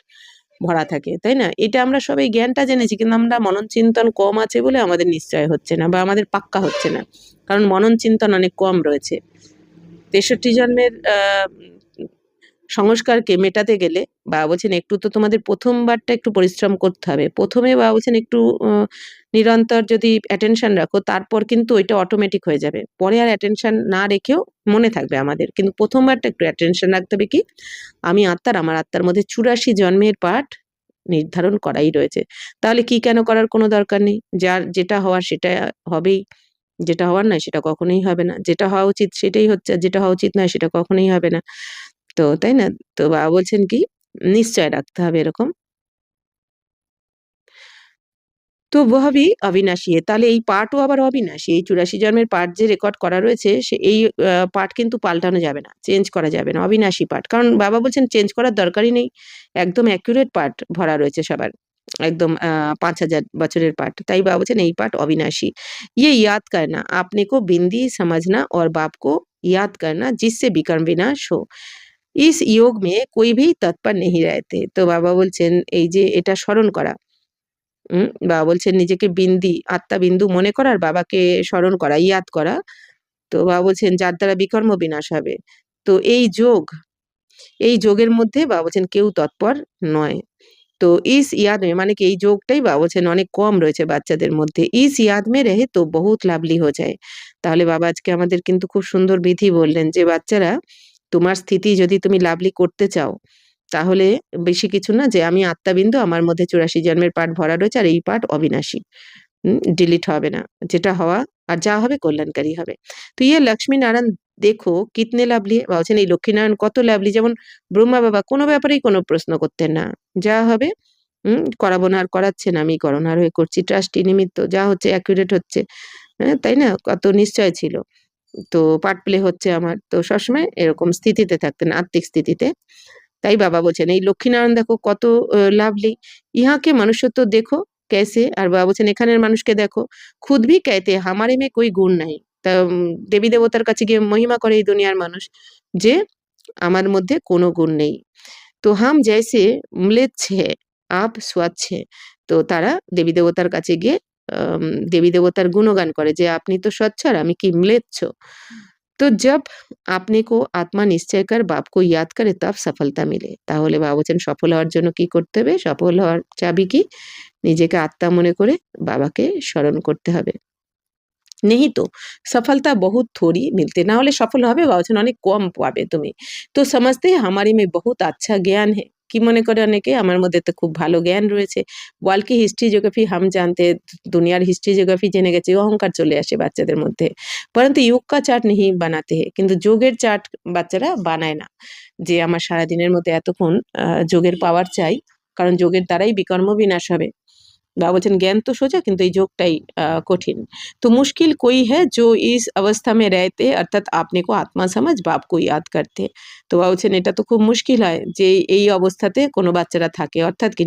ভরা থাকে, তাই না? এটা আমরা সবাই জ্ঞানটা জেনেছি কিন্তু আমরা মনন চিন্তন কম আছে বলে আমাদের নিশ্চয় হচ্ছে না বা আমাদের পাক্কা হচ্ছে না। কারণ মনন চিন্তন অনেক কম রয়েছে। ৬৩ জন্মের সংস্কারকে মেটাতে গেলে বাবা বলছেন একটু তো তোমাদের ১ম বারটা একটু পরিশ্রম করতে হবে। ১ম এ বাবা বলছেন একটু নিরন্তর যদি অ্যাটেনশন রাখো তারপর কিন্তু ওইটা অটোমেটিক হয়ে যাবে। পরে আর অ্যাটেনশন না রেখেও মনে থাকবে আমাদের। কিন্তু ১ম বারটা একটু অ্যাটেনশন রাখতে হবে কি আমি আত্মার আমার আত্মার মধ্যে ৮৪ জন্মের পাঠ নির্ধারণ করাই রয়েছে। তাহলে কি কেন করার কোনো দরকার নেই। যার যেটা হওয়ার সেটা হবেই। যেটা হওয়ার নয় সেটা কখনোই হবে না। যেটা হওয়া উচিত সেটাই হচ্ছে। আর যেটা হওয়া উচিত নয় সেটা কখনোই হবে না। তো তাই না? তো বাবা বলছেন কি নিশ্চয় রাখতে হবে এরকম। তো वह भी अविनाशी है। তাহলে এই পার্টও আবার অবিনাশী। এই ৮৪ জন্মের পার্ট যে রেকর্ড করা রয়েছে সে এই পার্ট কিন্তু পাল্টানো যাবে না। চেঞ্জ করা যাবে না। অবিনাশী পার্ট। কারণ বাবা বলছেন চেঞ্জ করার দরকারই নেই। একদম অ্যাকুরেট পার্ট ভরা রয়েছে সবার। একদম ৫,০০০ বছরের পার্ট। তাই বাবা বলছেন এই পার্ট অবিনাশী। ये याद करना अपने को बिंदी समझना और बाप को याद करना जिससे विकर्म विनाश हो। इस योग में कोई भी तत्पर नहीं रहते। তো বাবা বলছেন এই যে এটা স্মরণ করা বাবা বলছেন নিজেকে আত্মা বিন্দু মনে করা আর বাবাকে স্মরণ করা, ইয়াদ করা। তো বাবা বলছেন যার দ্বারা বিকর্ম বিনাশ হবে। তো এই যোগের মধ্যে বাবা বলছেন কেউ তৎপর নয়। তো ইস ইয়াদ মে মানে কি এই যোগটাই বাবা বলছেন অনেক কম রয়েছে বাচ্চাদের মধ্যে। ইস ইয়াদ মে রহে তো বহুত লাভলি হো যায়। তাহলে বাবা আজকে আমাদের কিন্তু খুব সুন্দর বিধি বললেন যে বাচ্চারা তোমার স্থিতি যদি তুমি লাভলি করতে চাও তাহলে বেশি কিছু না যে আমি আত্মাবিন্দু আমার মধ্যে ৮৪ জন্মের পাঠ ভরা রয়েছে আর এই পাঠ অবিনাশী। ডিলিট হবে না। যেটা হওয়া আর যা হবে কল্যাণকারী হবে। তো ইয়ে লক্ষ্মীনারায়ণ দেখো কিতনে লাভলি বলছেন এই লক্ষ্মীনারায়ণ কত লাভলি যেমন ব্রহ্মা বাবা কোনো ব্যাপারেই কোনো প্রশ্ন করতেন না। যা হবে করাবো না আর করাচ্ছেন আমি করোনার হয়ে করছি ট্রাস্টি নিমিত্ত যা হচ্ছে অ্যাকুরেট হচ্ছে। হ্যাঁ, তাই না? কত নিশ্চয় ছিল। তো পার্ট প্লে হচ্ছে আমার। তো সবসময় এরকম স্থিতিতে থাকতেন আত্মিক স্থিতিতে। তাই বাবা বলছেন এই লক্ষ্মীনারায়ণ দেখো কত লাভলি। ইহাকে মনুষ্যত্ব দেখো कैसे আর বাবা বলছেন এখানের মানুষকে দেখো खुद भी कहते हैं हमारे में कोई गुण नहीं। তা দেবী দেবতার কাছে গিয়ে মহিমা করে এই দুনিয়ার মানুষ যে আমার মধ্যে কোনো গুণ নেই। তো হাম जैसे म्लेच्छ है आप स्वच्छ है। তো তারা দেবী দেবতার কাছে গিয়ে আম দেবী দেবতার গুণগান করে যে আপনি তো স্বচ্ছ আর আমি কি म्लेच्छ। তো जब আপনি কো আত্মা নিশ্চয় কর বাপ কো ইয়াদ করে তব সফলতা মিলে। তাহলে বাবা বলছেন সফল হওয়ার জন্য কি করতে হবে? সফল হওয়ার চাবি কি? নিজেকে আত্মা মনে করে বাবাকে স্মরণ করতে হবে। नहीं तो सफलता बहुत थोड़ी मिलती ना হলে সফল হবে বাবা বলছেন অনেক কম পাবে তুমি। তো समझते हैं हमारे में बहुत अच्छा ज्ञान है। কি মনে করে অনেকে আমার মধ্যে তো খুব ভালো জ্ঞান রয়েছে। ওয়ার্ল্ড কি হিস্ট্রি জিওগ্রাফি হাম জানতে দুনিয়ার হিস্ট্রি জিওগ্রাফি জেনে গেছি অহংকার চলে আসে বাচ্চাদের মধ্যে। পরন্তু योग का चार्ट नहीं बनाते हैं। কিন্তু যোগের চার্ট বাচ্চারা বানায় না। যে আমার সারাদিনের মধ্যে এতক্ষণ যোগের পাওয়ার চাই। কারণ যোগের দ্বারাই বিকর্ম বিনাশ হবে। बाबा वचन ज्ञान तो सोचा किंतु এই যোগটাই কঠিন। तो मुश्किल कोई है जो इस अवस्था में रहते अर्थात अपने को आत्मा समझ बाप को याद करते। তো বাবা বলছেন এটা তো খুব মুশকিল হয় যে এই অবস্থাতে কোনো বাচ্চারা থাকে অর্থাৎ কি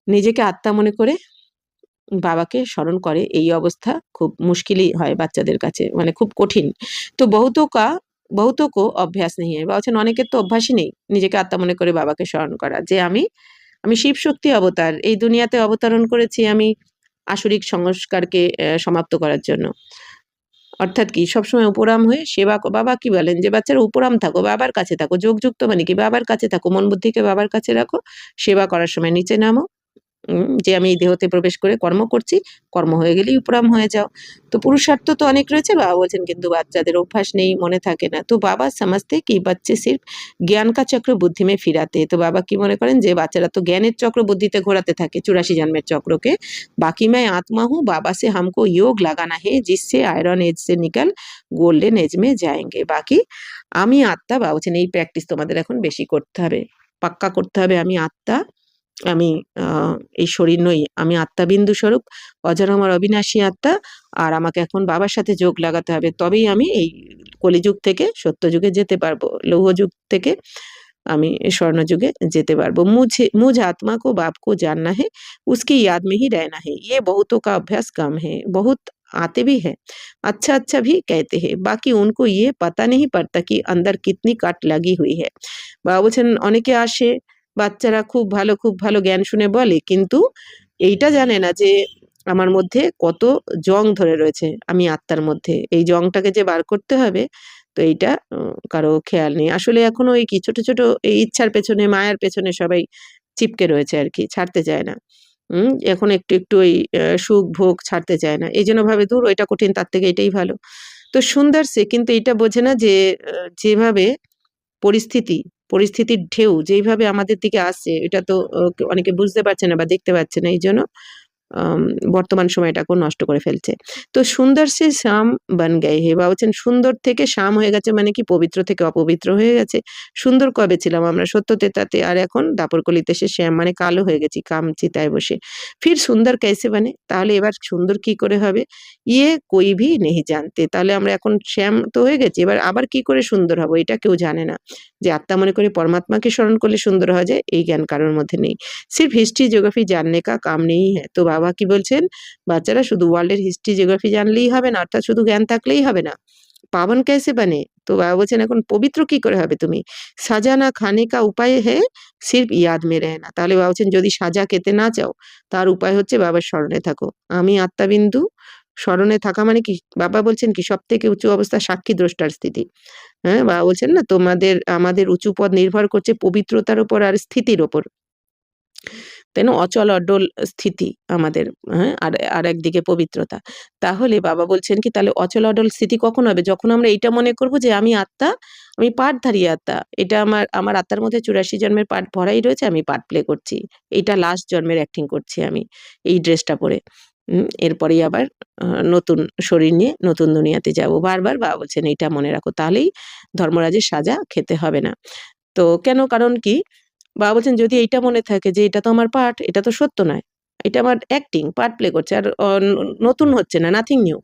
নিজেকে আত্মা মনে করে বাবাকে স্মরণ করে এই অবস্থা খুব মুশকিলই হয় বাচ্চাদের কাছে মানে খুব কঠিন। তো বহুতों को अभ्यास नहीं है। বাবা বলছেন অনেকের তো অভ্যাসই নেই নিজেকে আত্মা মনে করে বাবাকে স্মরণ করা যে আমি শিব শক্তি অবতার। এই দুনিয়াতে অবতরণ করেছি আমি আসরিক সংস্কারকে সমাপ্ত করার জন্য। অর্থাৎ কি সবসময় উপরাম হয়ে সেবা বাবা কি বলেন যে বাচ্চারা উপরাম থাকো, বাবার কাছে থাকো। যোগযুক্ত মানে কি বাবার কাছে থাকো, মন বুদ্ধিকে বাবার কাছে রাখো। সেবা করার সময় নিচে নামো। যে আমি এই দেহতে প্রবেশ করে কর্ম করছি, কর্ম হয়ে গেলেই উপরাম হয়ে যাও। তো পুরুষার্থ তো অনেক রয়েছে, বাবা বলছেন, কিন্তু বাচ্চাদের অভ্যাস নেই, মনে থাকে না। তো বাবা সমঝতে কি বাচ্চে সির্ফ জ্ঞান কা চক্র বুদ্ধি মে ফিরাতে। তো বাবা কি মনে করেন যে বাচ্চারা তো জ্ঞানের চক্র বুদ্ধিতে ঘোরাতে থাকে 84 জন্মের চক্রকে। बाकी मैं आत्मा हूँ, बाबा से हमको योग लगाना है जिससे आयरन एज से निकल গোল্ডেন এজ মে যাएंगे। বাকি আমি আত্মা, বাবা বলছেন এই প্র্যাকটিস তোমাদের এখন বেশি করতে হবে, পাক্কা করতে হবে। আমি আত্মা, আমি এই শরীর নই, আমি আত্মাবিন্দু স্বরূপ, অজর অমর অবিনাশী আত্মা। আর আমাকে এখন বাবার সাথে যোগ লাগাতে হবে, তবেই আমি এই কলিযুগ থেকে সত্যযুগে যেতে পারবো, লৌহযুগ থেকে আমি স্বর্ণযুগে যেতে পারবো। मुझ आत्मा को बाप को जानना है, उसकी याद में ही रहना है। ये बहुतों का अभ्यास कम है, बहुत आते भी है, अच्छा अच्छा भी कहते हैं, बाकी उनको ये पता नहीं पड़ता कि अंदर कितनी काट लगी हुई है। বাবা বলছেন অনেকে আসে, বাচ্চারা খুব ভালো জ্ঞান শুনে বলে, কিন্তু এইটা জানে না যে আমার মধ্যে কত জং ধরে রয়েছে, আমি আত্মার মধ্যে। এই জংটাকে যে বার করতে হবে, তো এইটা কারো খেয়াল নেই। আসলে এখনো এই কি ছোট, ছোট এই ইচ্ছার পেছনে, মায়ার পেছনে সবাই চিপকে রয়েছে আরকি, ছাড়তে চায় না। এখন একটু, একটু ওই সুখ ভোগ ছাড়তে চায় না। এইজন্য ভাবে ধুর ওইটা কঠিন, তার থেকে এটাই ভালো। তো সুন্দর সে কিন্তু এইটা বোঝে না যে যেভাবে পরিস্থিতি, পরিস্থিতির ঢেউ যেইভাবে আমাদের দিকে আসছে, এটা তো অনেকে বুঝতে পারছে না বা দেখতে পাচ্ছে না। এইজন্য আম বর্তমান সময়টাকেও নষ্ট করে ফেলছে। তো সুন্দর সে শ্যাম বান গায়ে হে, বা বলছেন সুন্দর থেকে শ্যাম হয়ে গেছে, মানে কি পবিত্র থেকে অপবিত্র হয়ে গেছে। সুন্দর কবে ছিলাম আমরা? সত্য তেতাতে, আর এখন দাপরকলিতে এসে শ্যাম মানে কালো হয়ে গেছি কাম চিতায় বসে। ফির সুন্দর कैसे बने? তাহলে এবার সুন্দর কি করে হবে? ইয়ে কোই ভি নেহি জানতে। তাহলে আমরা এখন শ্যাম তো হয়ে গেছি, এবার আবার কি করে সুন্দর হব? এটা কেউ জানে না। যে আত্মা মনে করে পরমাত্মাকে স্মরণ করলে সুন্দর হওয়া যায়, এই জ্ঞান কারোর মধ্যে নেই। सिर्फ हिस्ट्री ज्योग्राफी जानने का काम नहीं है। তো বাবা কি বলছেন? বাচ্চারা শুধু ওয়ার্ল্ডের হিস্ট্রি জিওগ্রাফি জানলেই হবে না, অর্থাৎ শুধু জ্ঞান থাকলেই হবে না। পাবন कैसे बने? তো বাবা বলছেন এখন পবিত্র কি করে হবে তুমি? সাজা না খানে কা উপায় है सिर्फ याद में रहना। তাহলে বাবা বলছেন যদি সাজা খেতে না চাও, তার উপায় হচ্ছে বাবার স্মরণে থাকো। আমি আত্মাবিন্দু, স্মরণে থাকা মানে কি? বাবা বলছেন কি সবথেকে উঁচু অবস্থা সাক্ষী দ্রষ্টার স্থিতি। হ্যাঁ? বাবা বলছেন না আমাদের উঁচু পদ নির্ভর করছে পবিত্রতার উপর আর স্থিতির উপর। তাই না? অচল অডল স্থিতি আমাদের, হ্যাঁ? আর একদিকে পবিত্রতা। তাহলে বাবা বলছেন কি তাহলে অচল অডল স্থিতি কখন হবে? যখন আমরা এইটা মনে করব যে আমি আত্মা, আমি পার্টধারী আত্মা। এটা আমার আত্মার মধ্যে 84 জন্মের পার্ট ভরাই রয়েছে, আমি পার্ট প্লে করছি। এইটা লাস্ট জন্মের অ্যাক্টিং করছি আমি, এই ড্রেসটা পরে। এরপরেই আবার আ নতুন শরীর নিয়ে নতুন দুনিয়াতে যাবো। বারবার বাবা বলছেন এইটা মনে রাখো। তাহলেই ধর্মরাজের সাজা খেতে হবে না। তো কেন? কারণ কি? বাবা বলছেন যদি এইটা মনে থাকে যে এটা তো আমার পার্ট, এটা তো সত্য নয়। এটা আমার অ্যাক্টিং, পার্ট প্লে করছে। আর নতুন হচ্ছে না, নাথিং নিউ।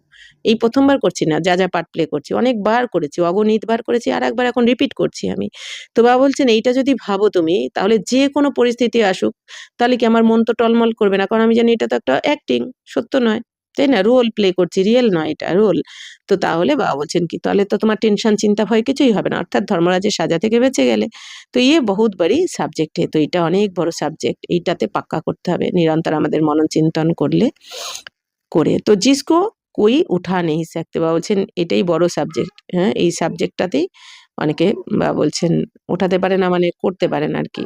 এই ১ম বার করছি না যা পার্ট প্লে করছি। অনেকবার করেছি, অগণিতবার করেছি, আরেকবার এখন রিপিট করছি আমি। তো বাবা বলছেন এইটা যদি ভাবো তুমি, তাহলে যেকোনো পরিস্থিতি আসুক, তাহলে কি আমার মন তো টলমল করবে না। কারণ আমি জানি এটা তো একটা অ্যাক্টিং, সত্য নয়। তাই না? রোল প্লে করছি, রিয়েল নয় এটা, রোল। তো তাহলে বাবা বলছেন কি তাহলে তো তোমার টেনশন, চিন্তা, ভয় কিছুই হবে না। অর্থাৎ ধর্মরাজের সাজা থেকে বেঁচে গেলে। তো ये बहुत बड़ी সাবজেক্ট है। তো এটা অনেক বড় সাবজেক্ট। এইটাতে পাক্কা করতে হবে নিরন্তর আমাদের মনন চিন্তন করলে করে। তো जिसको कोई उठा नहीं सकते, বাবা বলছেন এটাই বড় সাবজেক্ট। হ্যাঁ? এই সাবজেক্টটাতেই অনেকে বাবা বলছেন উঠাতে পারে না, মানে করতে পারে না আরকি।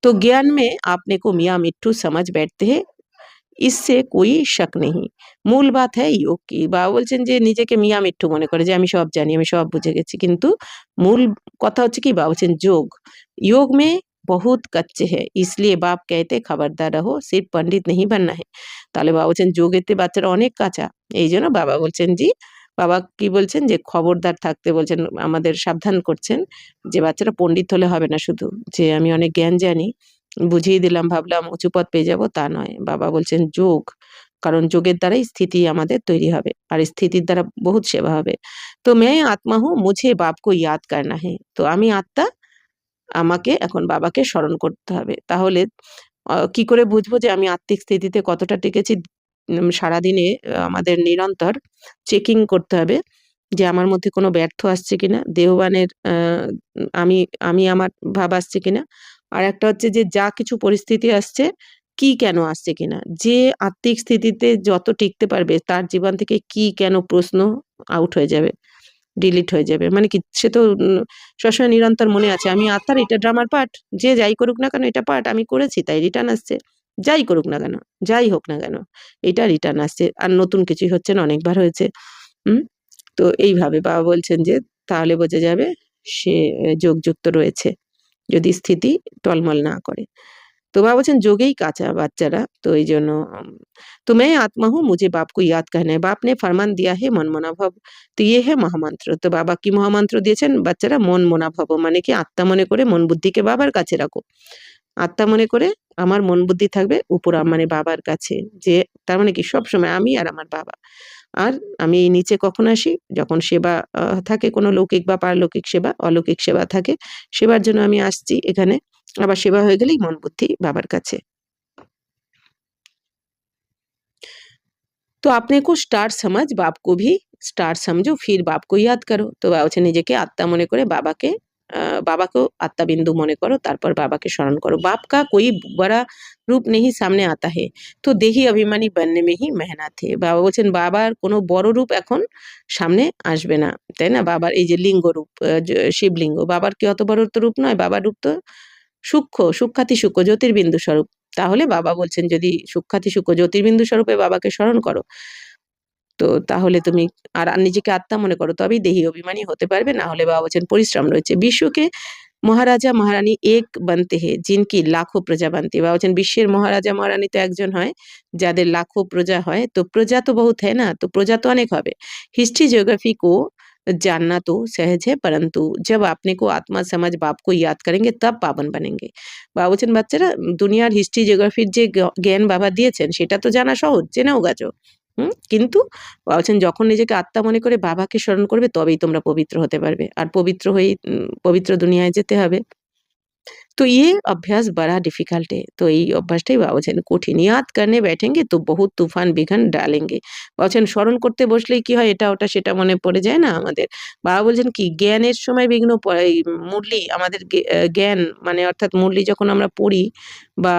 तो ज्ञान में अपने को मियाँ मिट्ठू समझ बैठते हैं, इससे कोई शक नहीं। মূল বাত হ্যায় योग की। বাবা বলছেন যে নিজেকে মিয়া মিঠ্ঠু মনে করে যে আমি সব জানি, আমি সব বুঝে গেছি। কিন্তু মূল কথা হচ্ছে কি? বাবা বলছেন যোগ। योग में बहुत कच्चे हैं, इसलिए बाप कहते खबरदार रहो, सिर्फ पंडित नहीं बनना है। তাহলে বাবা বলছেন যোগেতে বাচ্চারা অনেক কাঁচা। এইজন্য বাবা বলছেন জি, বাবা কি বলছেন যে খবরদার থাকতে বলছেন, আমাদের সাবধান করছেন যে বাচ্চারা পণ্ডিত হলে হবে না শুধু। যে আমি অনেক জ্ঞান জানি, বুঝিয়ে দিলাম ভাবলাম উঁচু পদ পেয়ে যাবো তা নয়। বাবা বলছেন যোগ। কারণ যোগের দ্বারাই স্থিতি আমাদের তৈরি হবে। আর স্থিতির দ্বারা বহুত সেবা হবে। তো मैं आत्मा हूँ, मुझे बाप को याद करना है। তো আমি আত্মা, আমাকে এখন বাবাকে স্মরণ করতে হবে। তাহলে কি করে বুঝবো যে আমি আত্মিক স্থিতিতে কতটা টিকেছি? সারাদিনে আমাদের নিরন্তর চেকিং করতে হবে যে আমার মধ্যে কোনো ব্যর্থ আসছে কিনা? দেহবানের আমি আমি আমার ভাব আসছে কিনা? আরেকটা হচ্ছে যে যা কিছু পরিস্থিতি আসছে, কি কেন আসছে কিনা? যে আত্মিক স্থিতিতে যত টিকতে পারবে তার জীবন থেকে কি কেন প্রশ্ন আউট হয়ে যাবে, ডিলিট হয়ে যাবে। মানে কি সে তো সবসময় নিরন্তর মনে আছে আমি আত্মার, এটা ড্রামার পার্ট। যে যাই করুক না কেন এটা পার্ট, আমি করেছি তাই রিটার্ন আসছে। যাই করুক না কেন, যাই হোক না কেন, এটা রিটার্ন আসছে, আর নতুন কিছুই হচ্ছে না, অনেকবার হয়েছে। হুম? তো এইভাবে বাবা বলছেন যে তাহলে বোঝা যাবে সে যোগযুক্ত রয়েছে, যদি স্থিতি টলমল না করে। तो बाबा बच्चन जोगे ही काचा বাচ্চারা তো এই জন্য तो मैं आत्मा हूँ मुझे बाप को याद करना है बाप ने फरमान दिया है मन মনোভাব তো ये है মহামন্ত্র তো বাবা কি মহামন্ত্র দিয়েছেন বাচ্চারা মন মনোভাব মানে কি আত্মা মনে করে মন বুদ্ধিকে বাবার কাছে রাখো আত্মা মনে করে আমার মন বুদ্ধি থাকবে উপর মানে বাবার কাছে যে তার মানে কি সব সময় আমি আর আমার বাবা আর আমি এই নিচে কখন আসি যখন সেবা থাকে কোনো লৌকিক বা পারলৌকিক সেবা অলৌকিক সেবা থাকে সেবার জন্য আমি আসছি এখানে আবার সেবা হয়ে গেলেই মন বুদ্ধি বাবার কাছে तो अपने को स्टार समझ बाप को भी स्टार समझो फिर बाप को याद करो तो বাবা হচ্ছে নিজেকে আত্মা মনে করে বাবাকে বাবাকেও আত্মা বিন্দু মনে করো তারপর বাবাকে স্মরণ করো बाप का कोई बड़ा रूप नहीं सामने आता है तो देही अभिमानी बनने में ही मेहनत है বাবা বলছেন বাবার কোনো বড় রূপ এখন সামনে আসবে না তাই না বাবার এই যে লিঙ্গ রূপ শিবলিঙ্গ বাবার কি অত বড় তো রূপ নয় বাবার রূপ তো সূক্ষ্ম সূক্ষাতি সূক্ষ্ম জ্যোতির্বিন্দু স্বরূপ তাহলে বাবা বলছেন যদি সূক্ষাতি সূক্ষ্ম জ্যোতির্বিন্দু স্বরূপে বাবাকে স্মরণ করো তো তাহলে তুমি আর নিজেকে আত্মা মনে করো তবেই দেহি অভিমানী হতে পারবে না হলে বাবা বলছেন পরিশ্রম রয়েছে বিশ্বকে মহারাজা মহারানী এক বানতে হে জিনকি লাখো প্রজা বানতে বাবা বলছেন বিশ্বের মহারাজা মহারানী তো একজন হয় যাদের লাখো প্রজা হয় তো প্রজা তো বহুত হয় না তো প্রজা তো অনেক হবে हिस्ट्री ज्योग्राफी को जानना तो सहज है परंतु जब अपने को आत्मा समझ बाप को याद करेंगे तब पावन बनेंगे বাবা বলছেন বাচ্চারা দুনিয়ার হিস্ট্রি জিওগ্রাফির যে জ্ঞান বাবা দিয়েছেন সেটা তো জানা সহজ জেনেও গেছো কিন্তু বাবা বলছেন যখন নিজেকে আত্মা মনে করে বাবাকে স্মরণ করবে তবেই তোমরা পবিত্র হতে পারবে আর পবিত্র হয়েই পবিত্র দুনিয়ায় যেতে হবে तो ये अभ्यास बड़ा डिफिकल्ट है तो এই অভ্যাসটাই বাবা বলছেন কঠিন ইয়াদ करने बैठेंगे तो बहुत तूफान बिघन डालेंगे বলছেন স্মরণ করতে বসলেই কি হয় এটা ওটা সেটা মনে পড়ে যায় না আমাদের বাবা বলছেন কি জ্ঞানের সময় বিঘ্ন এই মুরলি আমাদের জ্ঞান মানে অর্থাৎ মুরলি যখন আমরা পড়ি বা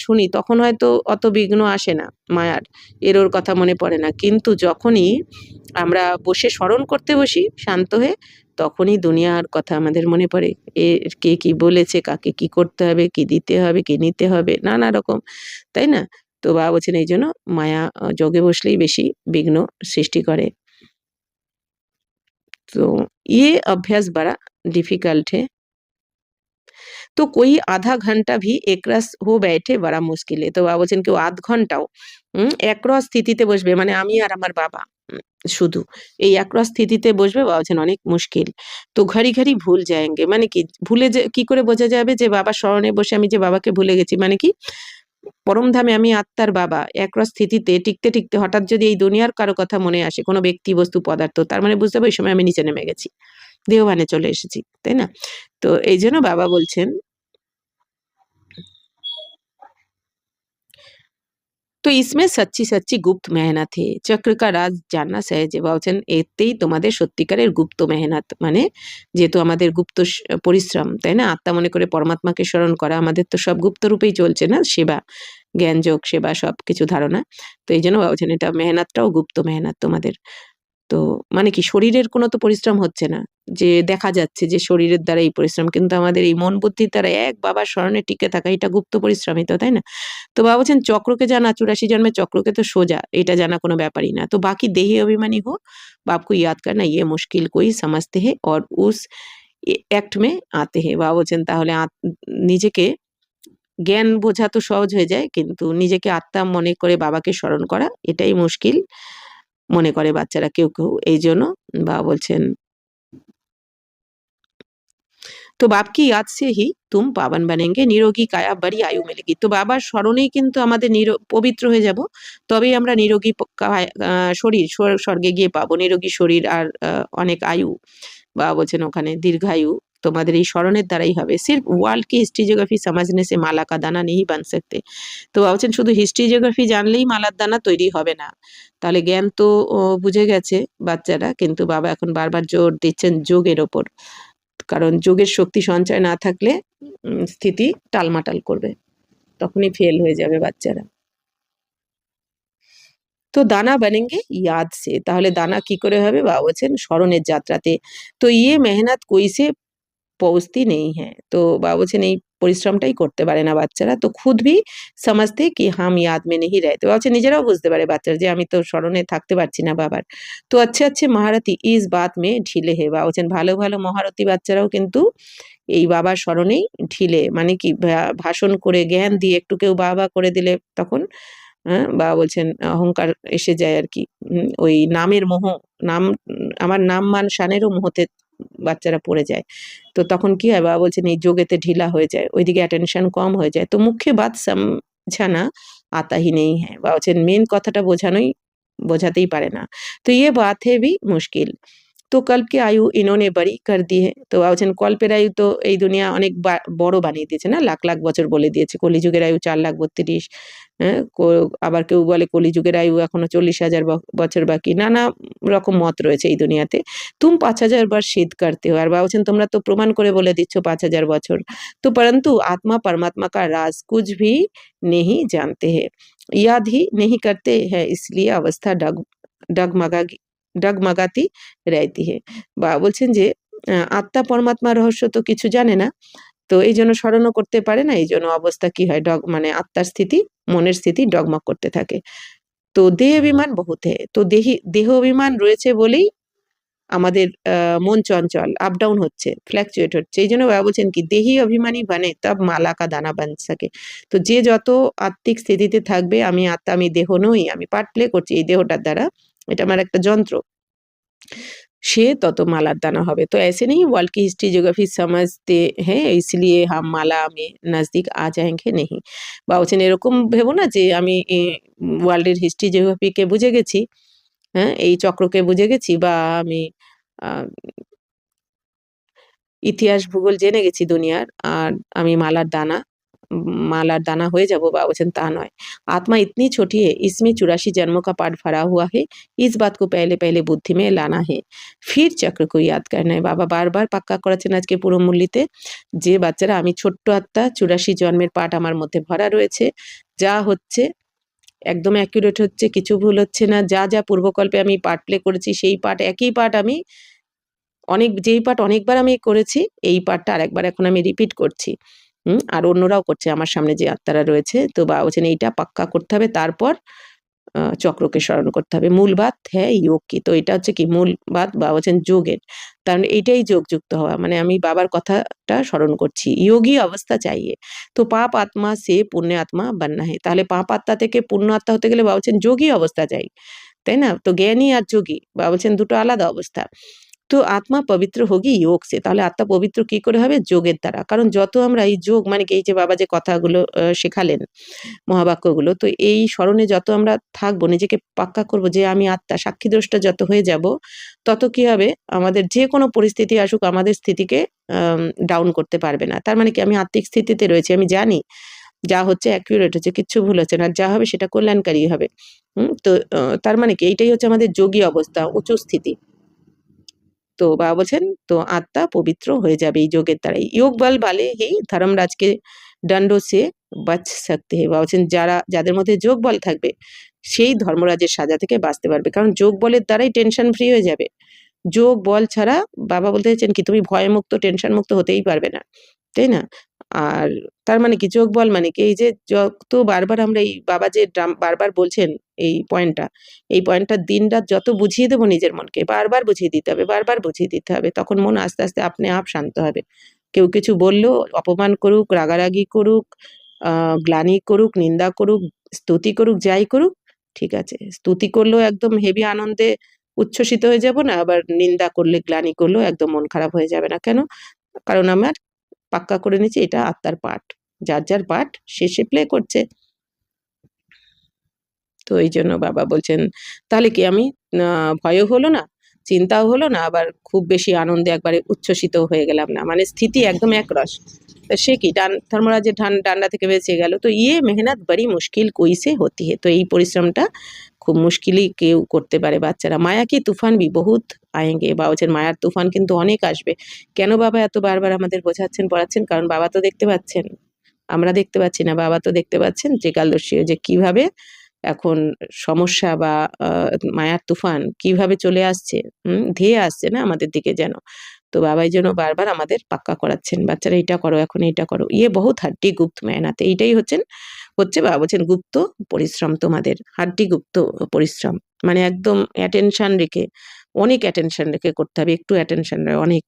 শুনি তখন হয়তো অত বিঘ্ন আসে না মায়ার এর ওর কথা মনে পড়ে না কিন্তু যখনই আমরা বসে স্মরণ করতে বসি শান্ত হয়ে তখনই দুনিয়ার কথা আমাদের মনে পড়ে কে কি বলেছে কাকে কি করতে হবে কি দিতে হবে কি নিতে হবে নানা রকম তাই না তো বাবা বলছেন এই জন্য মায়া যোগে বসলেই বেশি বিঘ্ন সৃষ্টি করে তো ये अभ्यास बड़ा डिफिकल्ट है तो कोई आधा घंटा भी একরাশ हो बैठे बड़ा मुश्किल है তো বাবা বলছেন কেউ আধ ঘন্টাও একরস স্থিতিতে বসবে মানে আমি আর আমার বাবা শুধু এই একরস স্থিতিতে বসবে বাবা বলছেন অনেক মুশকিল তো ঘড়ি ঘড়ি ভুল যায়েঙ্গে মানে কি ভুলে যে কি করে বোঝা যাবে যে বাবার স্মরণে বসে আমি যে বাবাকে ভুলে গেছি মানে কি পরমধামে আমি আত্মার বাবা একরস স্থিতিতে টিকতে টিকতে হঠাৎ যদি এই দুনিয়ার কারো কথা মনে আসে কোনো ব্যক্তি বস্তু পদার্থ তার মানে বুঝতে হবে ওই সময় আমি নিচে নেমে গেছি দেহভানে চলে এসেছি তাই না তো এই জন্য বাবা বলছেন তো इसमें सच्ची सच्ची गुप्त मेहनत है চক্র का রাজ জানা সহজ বাবা বলছেন এতেই তোমাদের সত্যিকারের গুপ্ত মেহনত মানে যেহেতু আমাদের গুপ্ত পরিশ্রম তাই না আত্মা মনে করে পরমাত্মাকে স্মরণ করা আমাদের তো সব গুপ্ত রূপেই চলছে না সেবা জ্ঞান যোগ সেবা সব কিছু ধারণা তো এই জন্য বাবা বলছেন এটা মেহনতটাও গুপ্ত মেহনত তোমাদের তো মানে কি শরীরের কোনো তো পরিশ্রম হচ্ছে না যে দেখা যাচ্ছে যে শরীরের দ্বারা এই পরিশ্রম কিন্তু আমাদের এই মন বুদ্ধির দ্বারা এক বাবার স্মরণে টিকে থাকা এটা গুপ্ত পরিশ্রমই তো তাই না তো বাবা বলছেন চক্রকে জানা 84 জন্মে চক্রকে তো সোজা এটা জানা কোনো ব্যাপারই না তো বাকি দেহি অভিমানী हो बाप को याद करना ये मुश्किल कोई समझते हैं और उस एक्ट में आते हैं বাবা বলছেন তাহলে নিজেকে জ্ঞান বোঝা তো সহজ হয়ে যায় কিন্তু নিজেকে আত্মা মনে করে বাবাকে স্মরণ করা এটাই মুশকিল মনে করে বাচ্চারা কেউ কেউ এই জন্য বাবা বলছেন তো বাপ কি याद से ही तुम पावन बनेंगे নিরোগী কায়া বড়ি আয়ু মিলেগি তো বাবার স্মরণেই কিন্তু আমাদের পবিত্র হয়ে যাব তবেই আমরা নিরোগী শরীর স্বর্গে গিয়ে পাবো নিরোগী শরীর আর অনেক আয়ু বাবা বলছেন ওখানে দীর্ঘায়ু তোমাদের এই স্মরণের দ্বারাই হবে সির্ফ ওয়ার্ল্ড কি হিস্ট্রি জিওগ্রাফি समझने से माला का दाना नहीं बन सकते তো বাবা বলছেন শুধু হিস্ট্রি জিওগ্রাফি জানলেই মালার দানা তৈরি হবে না তাহলে জ্ঞান তো বুঝে গেছে বাচ্চারা কিন্তু বাবা এখন বারবার জোর দিচ্ছেন যোগের ওপর কারণ যোগের শক্তি সঞ্চয় না থাকলে স্থিতি টালমাটাল করবে তখনই ফেল হয়ে যাবে বাচ্চারা তো দানা बनेंगे याद से তাহলে দানা কি করে হবে বাবা বলছেন স্মরণের যাত্রাতে তো ইয়ে মেহনত कोई से পৌঁছতি নেই হ্যাঁ তো বাবা বলছেন এই পরিশ্রমটাই করতে পারে না বাচ্চারা। তো খুদ ভি সমঝতে কি হাম ইয়াদ মে নেহি রহতে, বলছে নিজেরাও বুঝতে পারে বাচ্চারা যে আমি তো স্মরণে থাকতে পারছি না বাবার। তো अच्छे अच्छे महारथी इस बात में ঢিলে হে, বা বলছেন ভালো ভালো মহারথী বাচ্চারাও কিন্তু এই বাবার স্মরণেই ঢিলে, মানে কি ভাষণ করে জ্ঞান দিয়ে একটু কেউ বাবা করে দিলে তখন বা বলছেন অহংকার এসে যায় আর কি। ওই নামের মোহ, নাম আমার নাম মান শানেরও মোহতে বাচ্চারা পড়ে যায়। তো তখন কি হয়, বাবা বলছেন এই যোগেতে ঢিলা হয়ে যায়, ওইদিকে অ্যাটেনশন কম হয়ে যায়। তো মুখ্য বাত সমঝানা আতা হি নেই হ্যাঁ, বা বলছেন মেন কথাটা বোঝাতেই পারে না। তো ইয়ে বাত হে ভি মুশকিল। তো কল্পকে আয়ু ইনোনে বড়ি কর দি হে, তো বলছেন কল্পের আয়ু তো এই দুনিয়া অনেক বড় বানিয়ে দিয়েছে না, লাখ লাখ বছর বলে দিয়েছে। কলিযুগের আয়ু 4,32,000। হ্যাঁ, আবার কেউ বলে কলিযুগের আয়ু এখনো 40,000 বছর বাকি। নানা রকম মত রয়েছে এই দুনিয়াতে। তুম 5,000 বার সিদ্ধ করতে हो, আর বলছেন তোমরা তো প্রমাণ করে বলে দিচ্ছ 5,000 বছর। তো परंतु आत्मा परमात्मा का राज कुछ भी नहीं जानते हैं, याद ही नहीं करते हैं, इसलिए अवस्था डगमगाती रहती है। বা বলছেন যে আত্মা পরমাত্মার রহস্য তো কিছু জানে না, তো এই জন্য স্মরণও করতে পারে না, এই জন্য অবস্থা কি হয়, মানে আত্মার স্থিতি, মনের স্থিতি ডগমগ করতে থাকে। তো দেহ অভিমান বহুত হে, তো দেহ অভিমান রয়েছে বলেই আমাদের মন চঞ্চল, আপ ডাউন হচ্ছে, ফ্ল্যাকচুয়েট হচ্ছে। এই জন্য বাবা বলছেন কি দেহি অভিমানী বানে তব মালা কা দানা বান সকে। তো যে যত আত্মিক স্থিতিতে থাকবে, আমি আত্মা, আমি দেহ নই, আমি পার্ট প্লে করছি এই দেহটার দ্বারা, এটা আমার একটা যন্ত্র, সে তত মালার দানা হবে। তো ऐसे नहीं वर्ल्ड की हिस्ट्री ज्योग्राफी समझते हैं इसलिए हम माला में नजदीक आ जाएंगे नहीं, বা বলছেন এরকম ভেবো না যে আমি ওয়ার্ল্ডের হিস্ট্রি জিওগ্রাফিকে বুঝে গেছি, হ্যাঁ এই চক্রকে বুঝে গেছি, বা আমি আহ, ইতিহাস ভূগোল জেনে গেছি দুনিয়ার, আর আমি मालार दाना হয়ে যাব, বা বলছেন তা নয়। आत्मा इतनी छोटी है, इसमें 84 जन्मों का पाठ भरा हुआ है, इस बात को पहले पहले बुद्धि में लाना है, फिर चक्र को याद करना है। বাবা বারবার পাক্কা করেছেন আজকে পুরো মুরলিতে, যে বাচ্চারা আমি ছোট্ট আত্মা, 84 জন্মের পাঠ আমার মধ্যে ভরা রয়েছে, যা হচ্ছে একদম অ্যাকুরেট হচ্ছে, কিছু ভুল হচ্ছে না, যা যা পূর্বকল্পে আমি পার্ট প্লে করেছি সেই পাঠ, একই পাঠ আমি যেই পাঠ অনেকবার আমি করেছি, এই পাঠটা আরেকবার এখন আমি রিপিট করছি। আর অন্যরাও করছে আমার সামনে যে আত্মারা রয়েছে। তো বা বলছেন এইটা পাক্কা করতে হবে, তারপর চক্রকে স্মরণ করতে হবে। মূল বাত হ্যাঁ যোগ কি, তো এটা হচ্ছে কি মূল বাত, বা বলছেন যোগের, কারণ এইটাই যোগযুক্ত হওয়া, মানে আমি বাবার কথাটা স্মরণ করছি। যোগী অবস্থা চাইয়ে, তো পাপ আত্মা সে পুণ্য আত্মা বান্না হে, তাহলে পাপ আত্মা থেকে পুণ্য আত্মা হতে গেলে বা বলছেন যোগী অবস্থা চাই, তাই না? তো জ্ঞানী আর যোগী বা বলছেন দুটো আলাদা অবস্থা। তো আত্মা পবিত্র হোগি যোগ সে, তাহলে আত্মা পবিত্র কি করে হবে? যোগের দ্বারা। কারণ যত আমরা এই যোগ, মানে কি এই যে বাবা যে কথাগুলো শেখালেন, মহাবাক্যগুলো, তো এই স্মরণে যত আমরা থাকবো, নিজেকে পাক্কা করব যে আমি আত্মা, সাক্ষীদ্রষ্টা যত হয়ে যাব, তত কি হবে, আমাদের যে কোনো পরিস্থিতি আসুক আমাদের স্থিতিকে ডাউন করতে পারবে না। তার মানে কি আমি আত্মিক স্থিতিতে রয়েছি, আমি জানি যা হচ্ছে অ্যাকুরেট হচ্ছে, কিচ্ছু ভুল হচ্ছে না, আর যা হবে সেটা কল্যাণকারী হবে। তো তার মানে কি এইটাই হচ্ছে আমাদের যোগী অবস্থা, উঁচু স্থিতি। তো বাবা বলছেন তো আত্মা পবিত্র হয়ে যাবে এই যোগের দ্বারাই। যোগ বল বালে হি ধর্মরাজকে দণ্ড সে বাঁচ সকতে হে, বাবা বলছেন যাদের মধ্যে যোগ বল থাকবে সেই ধর্মরাজের সাজা থেকে বাঁচতে পারবে, কারণ যোগ বলের দ্বারাই টেনশন ফ্রি হয়ে যাবে। যোগ বল ছাড়া বাবা বলতে চাইছেন কি তুমি ভয় মুক্ত, টেনশন মুক্ত হতেই পারবে না, তাই না? আর তার মানে কি যোগ বল মানে কি, এই যে যত বারবার আমরা এই বাবা যে বারবার বলছেন এই পয়েন্টটা দিনরাত যত বুঝিয়ে দেবো নিজের মনকে, বারবার বুঝিয়ে দিতে হবে, বারবার বুঝিয়ে দিতে হবে, তখন মন আস্তে আস্তে আপনি আপ শান্ত হবে। কেউ কিছু বললেও, অপমান করুক, রাগারাগি করুক, গ্লানি করুক, নিন্দা করুক, স্তুতি করুক, যাই করুক, ঠিক আছে। স্তুতি করলেও একদম হেভি আনন্দে উচ্ছ্বসিত হয়ে যাব না, আবার নিন্দা করলে, গ্লানি করলেও একদম মন খারাপ হয়ে যাবে না। কেন? কারণ আমার পাক্কা করে নিয়েছি এটা আত্মার পাঠ, যার যার পাঠ সে প্লে করছে। তো এই জন্য বাবা বলছেন তাহলে কি আমি ভয়ও হলো না, চিন্তাও হলো না, আবার খুব বেশি আনন্দে একবারে উচ্ছ্বসিত হয়ে গেলাম না, মানে স্থিতি একদম একরস। সে কি ধর্মরাজের ডান্ডা থেকে বেঁচে গেল। তো ইয়ে মেহনত বড়ি মুশকিল কোই সে হতি হে, তো এই পরিশ্রমটা খুব মুশকিলই কেউ করতে পারে বাচ্চারা। মায়া কি তুফান বি বহুত আয়েঙ্গে, বা বলছেন মায়ার তুফান কিন্তু অনেক আসবে। কেন বাবা এত বারবার আমাদের বোঝাচ্ছেন, পড়াচ্ছেন? কারণ বাবা তো দেখতে পাচ্ছেন, আমরা দেখতে পাচ্ছি না, বাবা তো দেখতে পাচ্ছেন ত্রিকালদর্শী, যে কিভাবে এখন সমস্যা বা মায়ার তুফান কিভাবে চলে আসছে, ধেয়ে আসছে না আমাদের দিকে যেন। তো বাবা এই জন্য বারবার আমাদের পাক্কা করাচ্ছেন, বাচ্চারা এটা করো, এখন এটা করো। ইয়ে বহুত হাড্ডি গুপ্ত মেহনত, এইটাই হচ্ছে বাবা বলছেন গুপ্ত পরিশ্রম, তোমাদের হাড্ডি গুপ্ত পরিশ্রম, মানে একদম অ্যাটেনশন রেখে, অনেক অ্যাটেনশন রেখে করতে হবে, একটু অ্যাটেনশন রয়ে অনেক।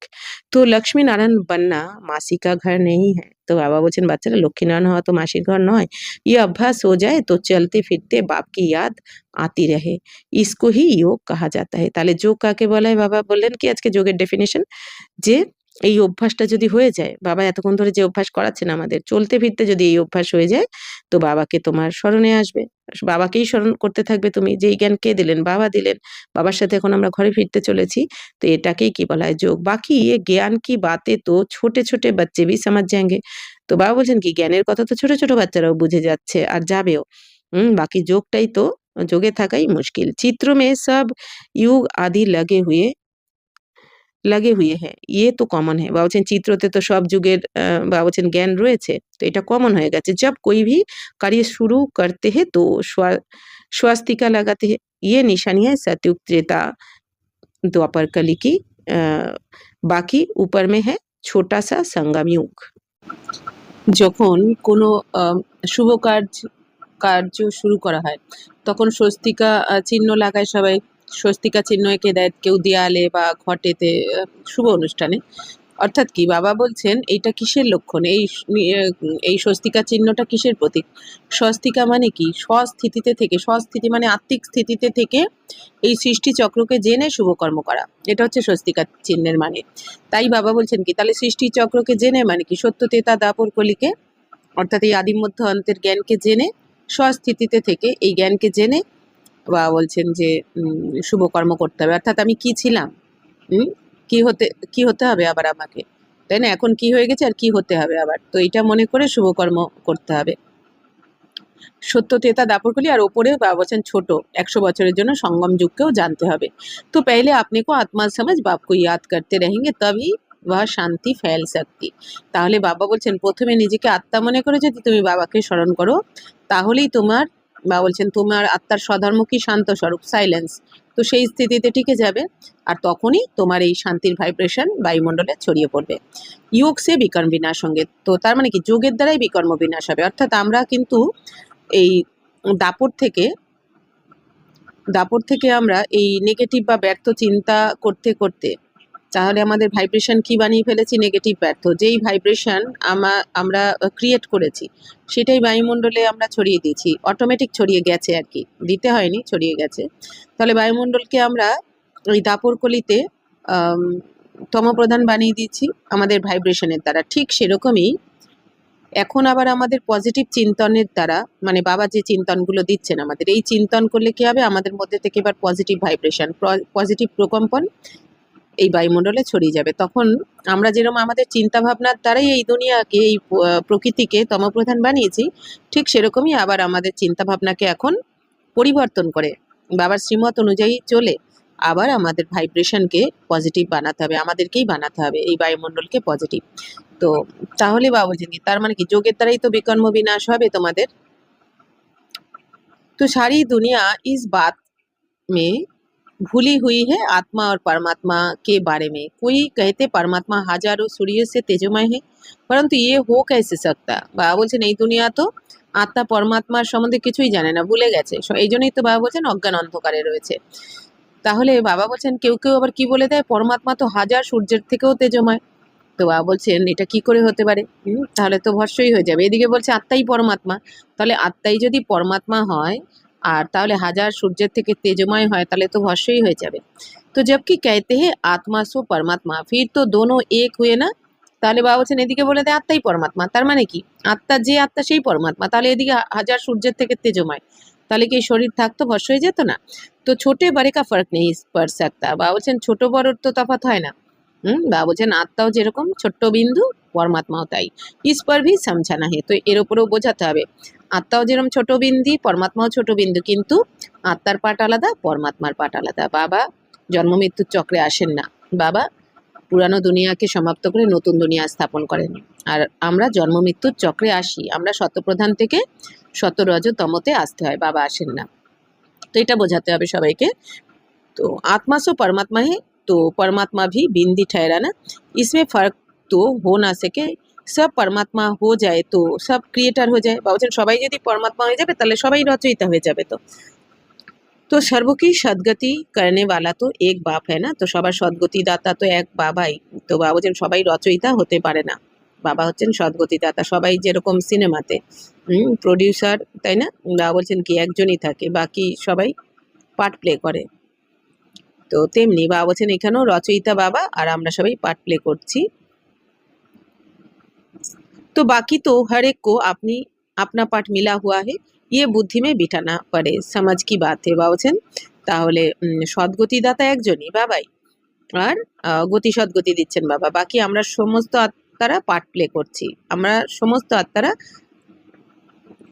তো লক্ষ্মী নারায়ণ বান্না মাসি কা ঘর নেই হ্যাঁ। তো বাবা বলছেন বাচ্চারা লক্ষ্মীনারায়ণ হওয়া তো মাসির ঘর নয়, ये अभ्यास हो जाए तो चलते फिरते बाप की याद आती रहे, इसको ही योग कहा जाता है। তাহলে যোগ কাকে বলে? বাবা বললেন কি আজকে যোগের ডেফিনেশন, যে এই অভ্যাসটা যদি হয়ে যায়, বাবা এতক্ষণ ধরে যে অভ্যাস করাচ্ছেন আমাদের, চলতে ফিরতে যদি এই অভ্যাস হয়ে যায়, তো বাবাকে তোমার স্মরণে আসবে, বাবাকেই স্মরণ করতে থাকবে তুমি। যেই জ্ঞান কে দিলেন? বাবা দিলেন। বাবার সাথে এখন আমরা ঘরে ফিরতে চলেছি, তো এটাকেই কি বলা হয়? যোগ। বাকি ये ज्ञान की बातें तो छोटे छोटे बच्चे भी समझ जाएंगे। তো বাবা বলছেন কি জ্ঞানের কথা তো ছোট ছোট বাচ্চারাও বুঝে যাচ্ছে আর যাবেও। বাকি যোগটাই তো, যোগে থাকাই মুশকিল। চিত্র में सब युग आदि लगे हुए हैं, ये तो कॉमन है। বাবা বলছেন চিত্রতে তো সব যুগের বাবা বলছেন জ্ঞান রয়েছে, তো এটা কমন হয়ে গেছে। जब कोई भी कार्य शुरू करते हैं तो स्वास्तिका लगाते हैं, ये निशानियां सतयुग त्रेता द्वापर कली की। बाकी ऊपर में है छोटा सा संगम युग। যখন কোনো শুভ কার্য শুরু করা হয়, তখন স্বস্তিকা চিহ্ন লাগায় সবাই। স্বস্তিকা চিহ্ন এঁকে দেয় কেউ দেয়ালে বা ঘটেতে, শুভ অনুষ্ঠানে। অর্থাৎ কি বাবা বলছেন এইটা কিসের লক্ষণ? এই স্বস্তিকা চিহ্নটা কিসের প্রতীক? স্বস্তিকা মানে কি? স্বস্থিতিতে থেকে, স্বস্থিতি মানে আত্মিক স্থিতিতে থেকে এই সৃষ্টি চক্রকে জেনে শুভকর্ম করা, এটা হচ্ছে স্বস্তিকা চিহ্নের মানে। তাই বাবা বলছেন কি তাহলে সৃষ্টি চক্রকে জেনে মানে কি? সত্য তেতা দাপর কলিকে, অর্থাৎ এই আদিম মধ্য অন্তের জ্ঞানকে জেনে, স্বস্থিতিতে থেকে এই জ্ঞানকে জেনে বাবা বলছেন যে শুভকর্ম করতে হবে। অর্থাৎ আমি কি ছিলাম, কি হতে হবে আবার আমাকে, তাই না? এখন কি হয়ে গেছে আর কি হতে হবে আবার, তো এটা মনে করে শুভকর্ম করতে হবে। সত্য তেতা দাপরকলি, আর ওপরে বাবা বলছেন ছোট 100 বছরের জন্য সঙ্গম যুগকেও জানতে হবে। তো पहले अपने को आत्मा समझ बाप को याद करते रहेंगे तभी वह শান্তি फैल सकती। তাহলে বাবা বলছেন প্রথমে নিজেকে আত্মা মনে করে যদি তুমি বাবাকে স্মরণ করো, তাহলেই তোমার, বাবা বলছেন তোমার আত্মার স্বধর্ম কি? শান্ত স্বরূপ, সাইলেন্স। তো সেই স্থিতিতে টিকে যাবে, আর তখনই তোমার এই শান্তির ভাইব্রেশন বায়ুমণ্ডলে ছড়িয়ে পড়বে। যোগ সে বিকর্ম বিনাশ সঙ্গে, তো তার মানে কি যোগের দ্বারাই বিকর্ম বিনাশ হবে। অর্থাৎ আমরা কিন্তু এই দাপট থেকে আমরা এই নেগেটিভ বা ব্যর্থ চিন্তা করতে করতে, তাহলে আমাদের ভাইব্রেশন কি বানিয়ে ফেলেছি? নেগেটিভ, ব্যর্থ। যেই ভাইব্রেশন আমরা ক্রিয়েট করেছি, সেটাই বায়ুমণ্ডলে আমরা ছড়িয়ে দিয়েছি, অটোমেটিক ছড়িয়ে গেছে আর কি, দিতে হয়নি, ছড়িয়ে গেছে। তাহলে বায়ুমণ্ডলকে আমরা ওই দাপরকলিতে তমপ্রধান বানিয়ে দিয়েছি আমাদের ভাইব্রেশনের দ্বারা। ঠিক সেরকমই এখন আবার আমাদের পজিটিভ চিন্তনের দ্বারা, মানে বাবা যে চিন্তনগুলো দিচ্ছেন আমাদের, এই চিন্তন করলে কি হবে? আমাদের মধ্যে থেকে এবার পজিটিভ ভাইব্রেশন, পজিটিভ প্রকম্পন এই বায়ুমণ্ডলে ছড়িয়ে যাবে। তখন আমরা যেরকম আমাদের চিন্তা ভাবনার দ্বারাই এই দুনিয়াকে, এই প্রকৃতিকে তমপ্রধান বানিয়েছি, ঠিক সেরকমই আবার আমাদের চিন্তা ভাবনাকে এখন পরিবর্তন করে বাবার শ্রীমত অনুযায়ী চলে আবার আমাদের ভাইব্রেশনকে পজিটিভ বানাতে হবে, আমাদেরকেই বানাতে হবে এই বায়ুমণ্ডলকে পজিটিভ। তো তাহলে বাবা বলছেন কি তার মানে কি যোগের দ্বারাই তো বিকর্ম বিনাশ হবে তোমাদের। तो सारी दुनिया इस बात में भूली हुई है आत्मा और परमात्मा के बारे में। कोई कहते परमात्मा हजारों सूर्य से तेजोमय है, परंतु ये हो कैसे सकता? বাবা বলছেন এই দুনিয়া তো আত্মা পরমাত্মার সম্বন্ধে কিছুই জানে না, ভুলে গেছে। এই জন্যই তো বাবা বলছেন অজ্ঞান অন্ধকারে রয়েছে। তাহলে বাবা বলছেন কেউ কেউ আবার কি বলে দেয়, পরমাত্মা তো হাজার সূর্যের থেকেও তেজোময়। তো বাবা বলছেন এটা কি করে হতে পারে? তাহলে তো ভস্মই হয়ে যাবে। এদিকে বলছে আত্মাই পরমাত্মা, তাহলে আত্মাই যদি পরমাত্মা হয় আর তাহলে হাজার সূর্যের থেকে তেজময় হয়, তাহলে তো ভস্মই হয়ে যাবে। তো जबकि कहते हैं आत्मा सो परमात्मा, फिर तो दोनों एक हुए ना। তাহলে বাবা বলছেন এদিকে বলে দেয় আত্মাই পরমাত্মা, তার মানে কি আত্মা, যে আত্মা সেই পরমাত্মা, তাহলে এদিকে হাজার সূর্যের থেকে তেজময়, তাহলে কি শরীর থাকতো, ভস্ম হয়ে যেত না? তো ছোটে বড়ে কা ফরক নেই পড় सकता। বাবা বলছেন ছোট বড়র তো তফাৎ হয় না। বাবা বলছেন আত্মাও যেরকম ছোট্ট বিন্দু, পরমাত্মাও তাই। ইস পর ভি সমঝানা হে, তো এর উপরেও বোঝাতে হবে আত্মাও যেরকম ছোট বিন্দু, পরমাত্মাও ছোট বিন্দু, কিন্তু আত্মার পাট আলাদা, পরমাত্মার পাট আলাদা। বাবা জন্ম মৃত্যুর চক্রে আসেন না, বাবা পুরানো দুনিয়াকে সমাপ্ত করে নতুন দুনিয়া স্থাপন করেন, আর আমরা জন্ম মৃত্যুর চক্রে আসি। আমরা শতপ্রধান থেকে শত রজতমতে আসতে হয়, বাবা আসেন না। তো এটা বোঝাতে হবে সবাইকে। তো आत्मा सो परमात्मा है, तो परमात्मा भी बिंदी ठहराना, इसमें फर्क तो हो ना सके। সব পরমাত্মা হো যায় তো সব ক্রিয়েটার হয়ে যায়। বলছেন সবাই যদি পরমাত্মা হয়ে যাবে তাহলে সবাই রচয়িতা হয়ে যাবে। তো सर्व की सदगति करने वाला तो एक बाप है ना, তো সবার সদ্গতি দাতা তো এক বাবাই। তো বাবা বলছেন সবাই রচয়িতা হতে পারে না, বাবা হচ্ছেন সদ্গতি দাতা। সবাই যেরকম সিনেমাতে প্রডিউসার, তাই না, বাবা বলছেন কি একজনই থাকে, বাকি সবাই পার্ট প্লে করে। তো তেমনি বাবা বলছেন এখানেও রচয়িতা বাবা আর আমরা সবাই পার্ট প্লে করছি। तो बाकी तो हर एक को अपनी अपना पार्ट मिला हुआ है, ये बुद्धि में बिठाना पड़े, समझ की बात है। বলছেন তাহলে সদ্গতিদাতা একজনই বাবাই, আর গতি সদ্গতি দিচ্ছেন বাবা, বাকি আমরা সমস্ত আত্মারা পার্ট প্লে করছি। আমরা সমস্ত আত্মারা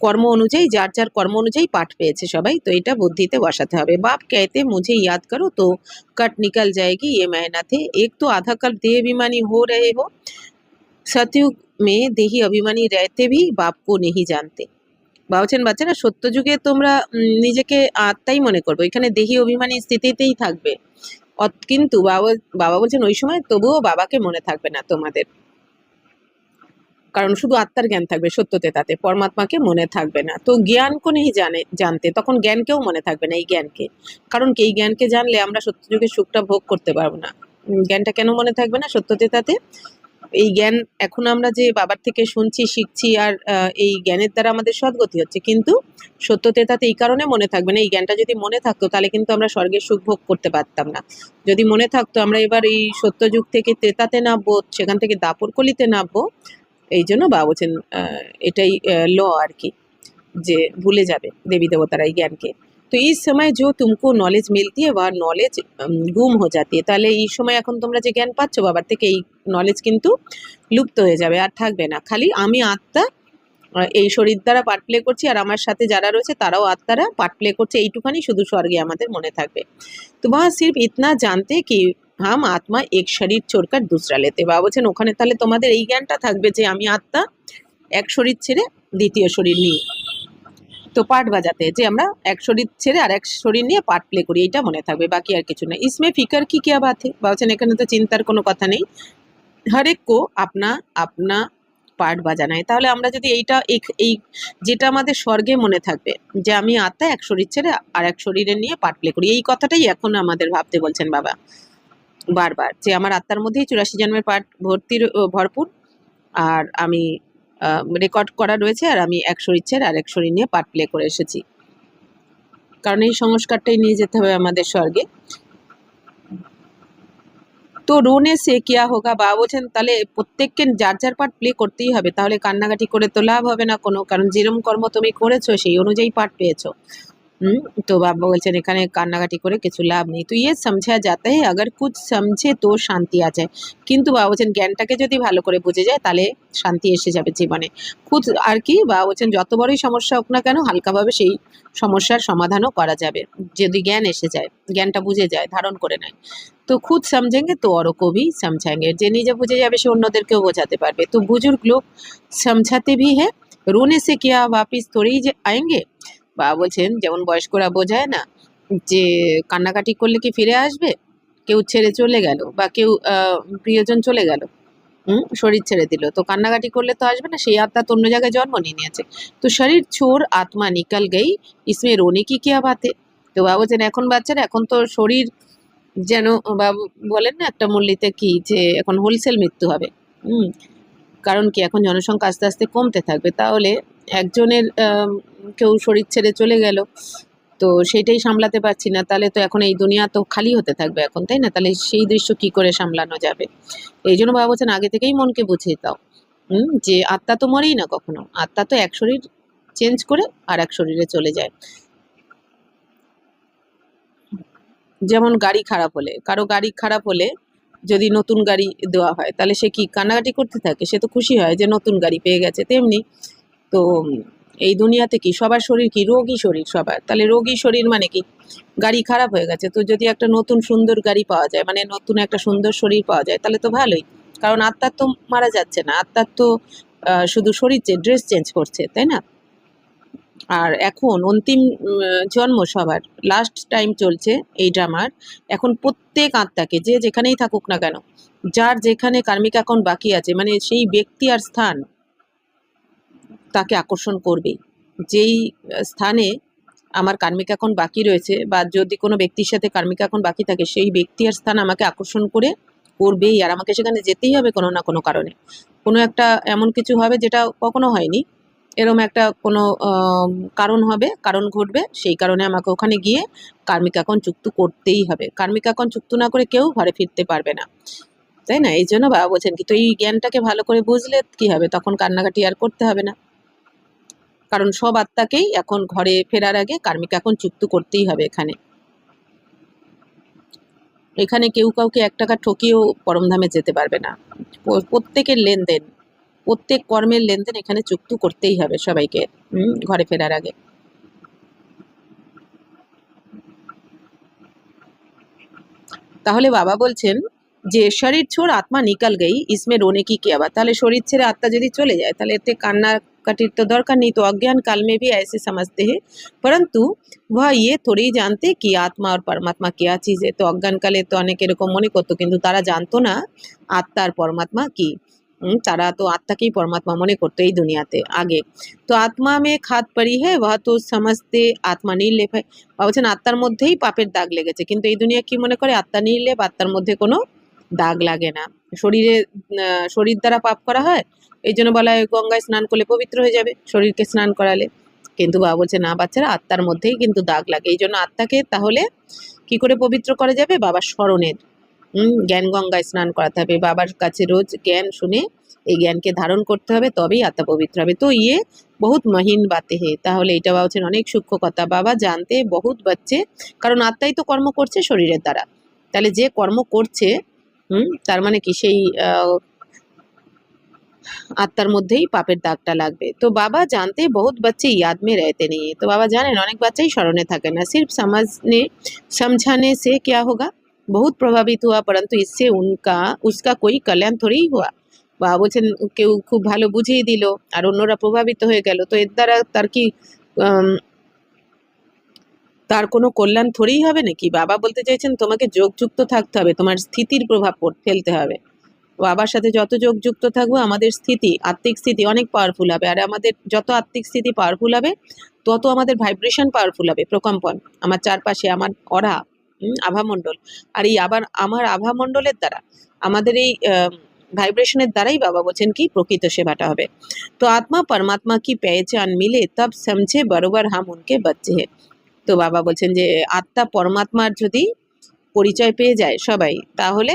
কর্ম অনুযায়ী, যার যার কর্ম অনুযায়ী পাঠ পেয়েছে সবাই, তো এটা বুদ্ধিতে বসাতে হবে। বাপ कहते मुझे याद करो तो कट निकल जाएगी ये मेहनत है, एक तो आधा कल्प देह अभिमानी हो रहे हो, सतयुग में देही अभिमानी रहते भी बाप को नहीं जानते। বলছেন বাচ্চারা সত্য যুগে তোমরা নিজেকে আত্মাই মনে করবে, এখানে দেহি অভিমানী স্থিতিতেই থাকবে, কিন্তু বাবা বলছেন ওই সময় তবুও বাবাকে মনে থাকবে না তোমাদের, কারণ শুধু আত্মার জ্ঞান থাকবে সত্যতে, তাতে পরমাত্মাকে মনে থাকবে না। তো জ্ঞান কো নেই জানতে, তখন জ্ঞানকেও মনে থাকবে না এই জ্ঞানকে, কারণ কি এই জ্ঞানকে জানলে আমরা সত্যযুগের সুখটা ভোগ করতে পারবো না। জ্ঞানটা কেন মনে থাকবে না সত্যতে তাতে? এই জ্ঞান এখন আমরা যে বাবার থেকে শুনছি শিখছি, আর এই জ্ঞানের দ্বারা আমাদের সদ্গতি হচ্ছে, কিন্তু সত্যতে তাতে এই কারণে মনে থাকবে না। এই জ্ঞানটা যদি মনে থাকতো তাহলে কিন্তু আমরা স্বর্গের সুখ ভোগ করতে পারতাম না। যদি মনে থাকতো আমরা এবার এই সত্যযুগ থেকে ত্রেতাতে নামবো, সেখান থেকে দাপর কলিতে নামবো, এই জন্য বাবা বলছেন এটাই ল আর কি, যে ভুলে যাবে দেবী দেবতারা এই জ্ঞানকে। তো এই সময় যে তুমকো নলেজ মিলতি है वह নলেজ গুম हो जाती है, তাহলে এই সময় এখন তোমরা যে জ্ঞান পাচ্ছ বাবার থেকে, এই নলেজ কিন্তু লুপ্ত হয়ে যাবে, আর থাকবে না। খালি আমি আত্মা এই শরীর দ্বারা পার্ট প্লে করছি, আর আমার সাথে যারা রয়েছে তারাও আত্মারা পার্ট প্লে করছে, এইটুখানি শুধু স্বর্গে আমাদের মনে থাকবে। তো वह सिर्फ इतना जानते कि हम आत्मा एक शरीर छोड़कर दूसरा लेते, বাবা বলছেন ওখানে তাহলে তোমাদের এই জ্ঞানটা থাকবে যে আমি আত্মা এক শরীর ছেড়ে দ্বিতীয় শরীর নিই, তো পার্ট বাজাতে যে আমরা এক শরীর ছেড়ে আর এক শরীর নিয়ে পার্ট প্লে করি, এইটা মনে থাকবে, বাকি আর কিছু না। ইসমে ফিকার কি কিয়া বাত है, বলছেন এখানে তো চিন্তার কোনো কথা নেই, হরেক কো আপনা আপনা পার্ট বাজানা है। তাহলে আমরা যদি এইটা এই যেটা আমাদের স্বর্গে মনে থাকবে যে আমি আত্মা এক শরীর ছেড়ে আর এক শরীরে নিয়ে পার্ট প্লে করি, এই কথাটাই এখন আমাদের ভাবতে বলছেন বাবা বারবার, যে আমার আত্মার মধ্যেই 84 জন্মের পার্ট ভরপুর, আর আমি রেকর্ড করা রয়েছে, আর আমি এক শরীর ছেড়ে আর এক শরীর নিয়ে পার্ট প্লে করে এসেছি, কারণ এই সংস্কারটাই নিয়ে যেতে হবে আমাদের স্বর্গে। তো রোনে সে কিয়া হোগা, বাবা বলছেন তাহলে প্রত্যেককে যার যার পার্ট প্লে করতেই হবে, তাহলে কান্নাকাটি করে তো লাভ হবে না কোনো, কারণ যেরকম কর্ম তুমি করেছো সেই অনুযায়ী পার্ট পেয়েছো। তো বাবা বলছেন এখানে কান্নাকাটি করে কিছু লাভ নেই। তো ইয়ে সমঝা যাতা है अगर कुछ समझे तो শান্তি आ जाए, কিন্তু বাবা বলছেন জ্ঞানটাকে যদি ভালো করে বুঝে যায় তাহলে শান্তি এসে যাবে জীবনে। খুদ আর কি বাবা বলছেন যত বড়ই সমস্যা হোক না কেন হালকাভাবে সেই সমস্যার সমাধানও করা যাবে যদি জ্ঞান এসে যায়, জ্ঞানটা বুঝে যায়, ধারণ করে নেয়। তো খুদ समझेंगे तो औरों को भी समझाएंगे, যে নিজে বুঝে যাবে সে অন্যদেরকেও বোঝাতে পারবে। তো बुजुर्ग लोग समझाते भी है, रोने से क्या वापिस थोड़ी ही आएंगे, বাবা বলছেন যেমন বয়স্করা বোঝায় না যে কান্নাকাটি করলে কি ফিরে আসবে, কেউ ছেড়ে চলে গেল বা কেউ প্রিয়জন চলে গেল, শরীর ছেড়ে দিল, তো কান্নাকাটি করলে তো আসবে না, সেই আত্মা তো অন্য জায়গায় জন্ম নিয়ে নিয়েছে। তো শরীর ছোড় আত্মা নিকাল গই, ইসমে রোনে কি কিয়া বাতে। তো বাবা বলছেন এখন বাচ্চারা, এখন তো শরীর যেন বাবু বলেন না একটা মূল্যতে কি, যে এখন হোলসেল মৃত্যু হবে। কারণ কি এখন জনসংখ্যা আস্তে আস্তে কমতে থাকবে, তাহলে একজনের কেউ শরীর ছেড়ে চলে গেল, তো সেইটাই সামলাতে পারছি না, তাহলে তো এখন এই দুনিয়া তো খালি হতে থাকবে এখন, তাই না, তাহলে সেই দৃশ্য কি করে সামলানো যাবে। এই জন্য বাবা বলছেন আগে থেকেই মনকে বুঝিয়ে দাও যে আত্মা তো মরেই না কখনো, আত্মা তো এক শরীর চেঞ্জ করে আর এক শরীরে চলে যায়। যেমন গাড়ি খারাপ হলে, কারো গাড়ি খারাপ হলে যদি নতুন গাড়ি দেওয়া হয় তাহলে সে কি কান্নাকাটি করতে থাকে, সে তো খুশি হয় যে নতুন গাড়ি পেয়ে গেছে। তেমনি তো এই দুনিয়াতে কি সবার শরীর কি রোগী শরীর সবার, তাহলে রোগী শরীর মানে কি গাড়ি খারাপ হয়ে গেছে, তো যদি একটা নতুন সুন্দর গাড়ি পাওয়া যায়, মানে নতুন একটা সুন্দর শরীর পাওয়া যায় তাহলে তো ভালোই, কারণ আত্মার তো মারা যাচ্ছে না, আত্মার তো শুধু শরীর ড্রেস চেঞ্জ করছে, তাই না। আর এখন অন্তিম জন্ম সবার লাস্ট টাইম চলছে এই ড্রামার। এখন প্রত্যেক আত্মাকে যে যেখানেই থাকুক না কেন, যার যেখানে কার্মিক অ্যাকাউন্ট বাকি আছে, মানে সেই ব্যক্তি আর স্থান তাকে আকর্ষণ করবে। যেই স্থানে আমার কার্মিক অ্যাকাউন্ট বাকি রয়েছে, বা যদি কোনো ব্যক্তির সাথে কার্মিক অ্যাকাউন্ট বাকি থাকে, সেই ব্যক্তি আর স্থান আমাকে আকর্ষণ করবেই, আর আমাকে সেখানে যেতেই হবে কোনো না কোনো কারণে। কোনো একটা এমন কিছু হবে যেটা কখনো হয়নি, এরম একটা কোনো কারণ হবে, কারণ ঘটবে, সেই কারণে আমাকে ওখানে গিয়ে কার্মিক অ্যাকাউন্ট যুক্ত করতেই হবে। কার্মিক অ্যাকাউন্ট যুক্ত না করে কেউ ঘরে ফিরতে পারবে না, তাই না? এই জন্য বাবা বলছেন কি, তো এই জ্ঞানটাকে ভালো করে বুঝলে কি হবে, তখন কান্নাকাটি আর করতে হবে না। কারণ সব আত্মাকেই এখন ঘরে ফেরার আগে কার্মিক অ্যাকাউন্ট যুক্ত করতেই হবে। এখানে কেউ কাউকে 1 টাকা ঠকিয়েও পরমধামে যেতে পারবে না। প্রত্যেকের লেনদেন, প্রত্যেক কর্মের লেনদেন এখানে যুক্ত করতেই হবে সবাইকে ঘরে ফেরার আগে। তাহলে বাবা বলছেন যে শরীর ছোড় আত্মা নিকাল গই, ইসমে রোনে কি क्या बात। তাহলে শরীর ছেড়ে আত্মা যদি চলে যায় তাহলে এতে কান্নাকাটির তো দরকার নেই। তো अज्ञान काल में भी ऐसे समझते हैं, परंतु वह ये थोड़ी जानते कि आत्मा और परमात्मा क्या चीज है। তো অজ্ঞানকালে তো অনেক এরকম মনে করতো, কিন্তু তারা জানতো না আত্মা আর পরমাত্মা কি। তারা তো আত্মাকেই পরমাত্মা মনে করতো এই দুনিয়াতে আগে। তো আত্মা মে খাদ পড়ি है वह तो समझते आत्मा निर्लेप है। বলছেন আত্মার মধ্যেই পাপের দাগ লেগেছে, কিন্তু এই দুনিয়া কি মনে করে আত্মা নির্লেপ, আত্মার মধ্যে কোনো দাগ লাগে না। শরীরে শরীর দ্বারা পাপ করা হয়, এই জন্য বলা হয় গঙ্গায় স্নান করলে পবিত্র হয়ে যাবে শরীরকে স্নান করালে। কিন্তু বাবা বলছে না বাচ্চারা, আত্মার মধ্যেই কিন্তু দাগ লাগে। এই জন্য আত্মাকে তাহলে কি করে পবিত্র করা যাবে? বাবার স্মরণের জ্ঞান গঙ্গায় স্নান করাতে হবে, বাবার কাছে রোজ জ্ঞান শুনে এই জ্ঞানকে ধারণ করতে হবে, তবেই আত্মা পবিত্র হবে। তো ইয়ে বহুত মহিন বাতে হে। তাহলে এটা বাবা বলছেন অনেক সূক্ষ্ম কথা, বাবা জানতে বহুত বাচ্চে, কারণ আত্মাই তো কর্ম করছে শরীরের দ্বারা। তাহলে যে কর্ম করছে তার মানে কি সেই আত্মার মধ্যেই পাপের দাগটা লাগবে। তো বাবা জানতে বহুত বাচ্চে ইয়াদ মে रहते नहीं है। তো বাবা জানেন অনেক বাচ্চাই স্মরণে থাকে না। सिर्फ समझाने से क्या होगा, बहुत प्रभावित हुआ परंतु इससे उसका कोई कल्याण थोड़ी ही हुआ। বাবা বলছেন কেউ খুব ভালো বুঝিয়ে দিল আর অন্যরা প্রভাবিত হয়ে গেল, তো এর দ্বারা তার কি তার কোনো কল্যাণ থোড়েই হবে নাকি? বাবা বলতে চাইছেন তোমাকে যোগযুক্ত থাকতে হবে, তোমার স্থিতির প্রভাব ফেলতে হবে। বাবার সাথে যত যোগযুক্ত থাকবো আমাদের স্থিতি, আত্মিক স্থিতি অনেক পাওয়ারফুল হবে। আর আমাদের যত আত্মিক স্থিতি পাওয়ারফুল হবে, তত আমাদের ভাইব্রেশন পাওয়ারফুল হবে, প্রকম্পন। আমার চারপাশে আমার অরা, আভামণ্ডল, আর এই আমার আভামণ্ডলের দ্বারা, আমাদের এই ভাইব্রেশনের দ্বারাই বাবা বলছেন কি প্রকৃত সেবাটা হবে। তো আত্মা পরমাত্মা কি পেহচান মিলে তব সমঝে বরাবর হাম উনকে বাচ্চে হে। তো বাবা বলছেন যে আত্মা পরমাত্মার যদি পরিচয় পেয়ে যায় সবাই, তাহলে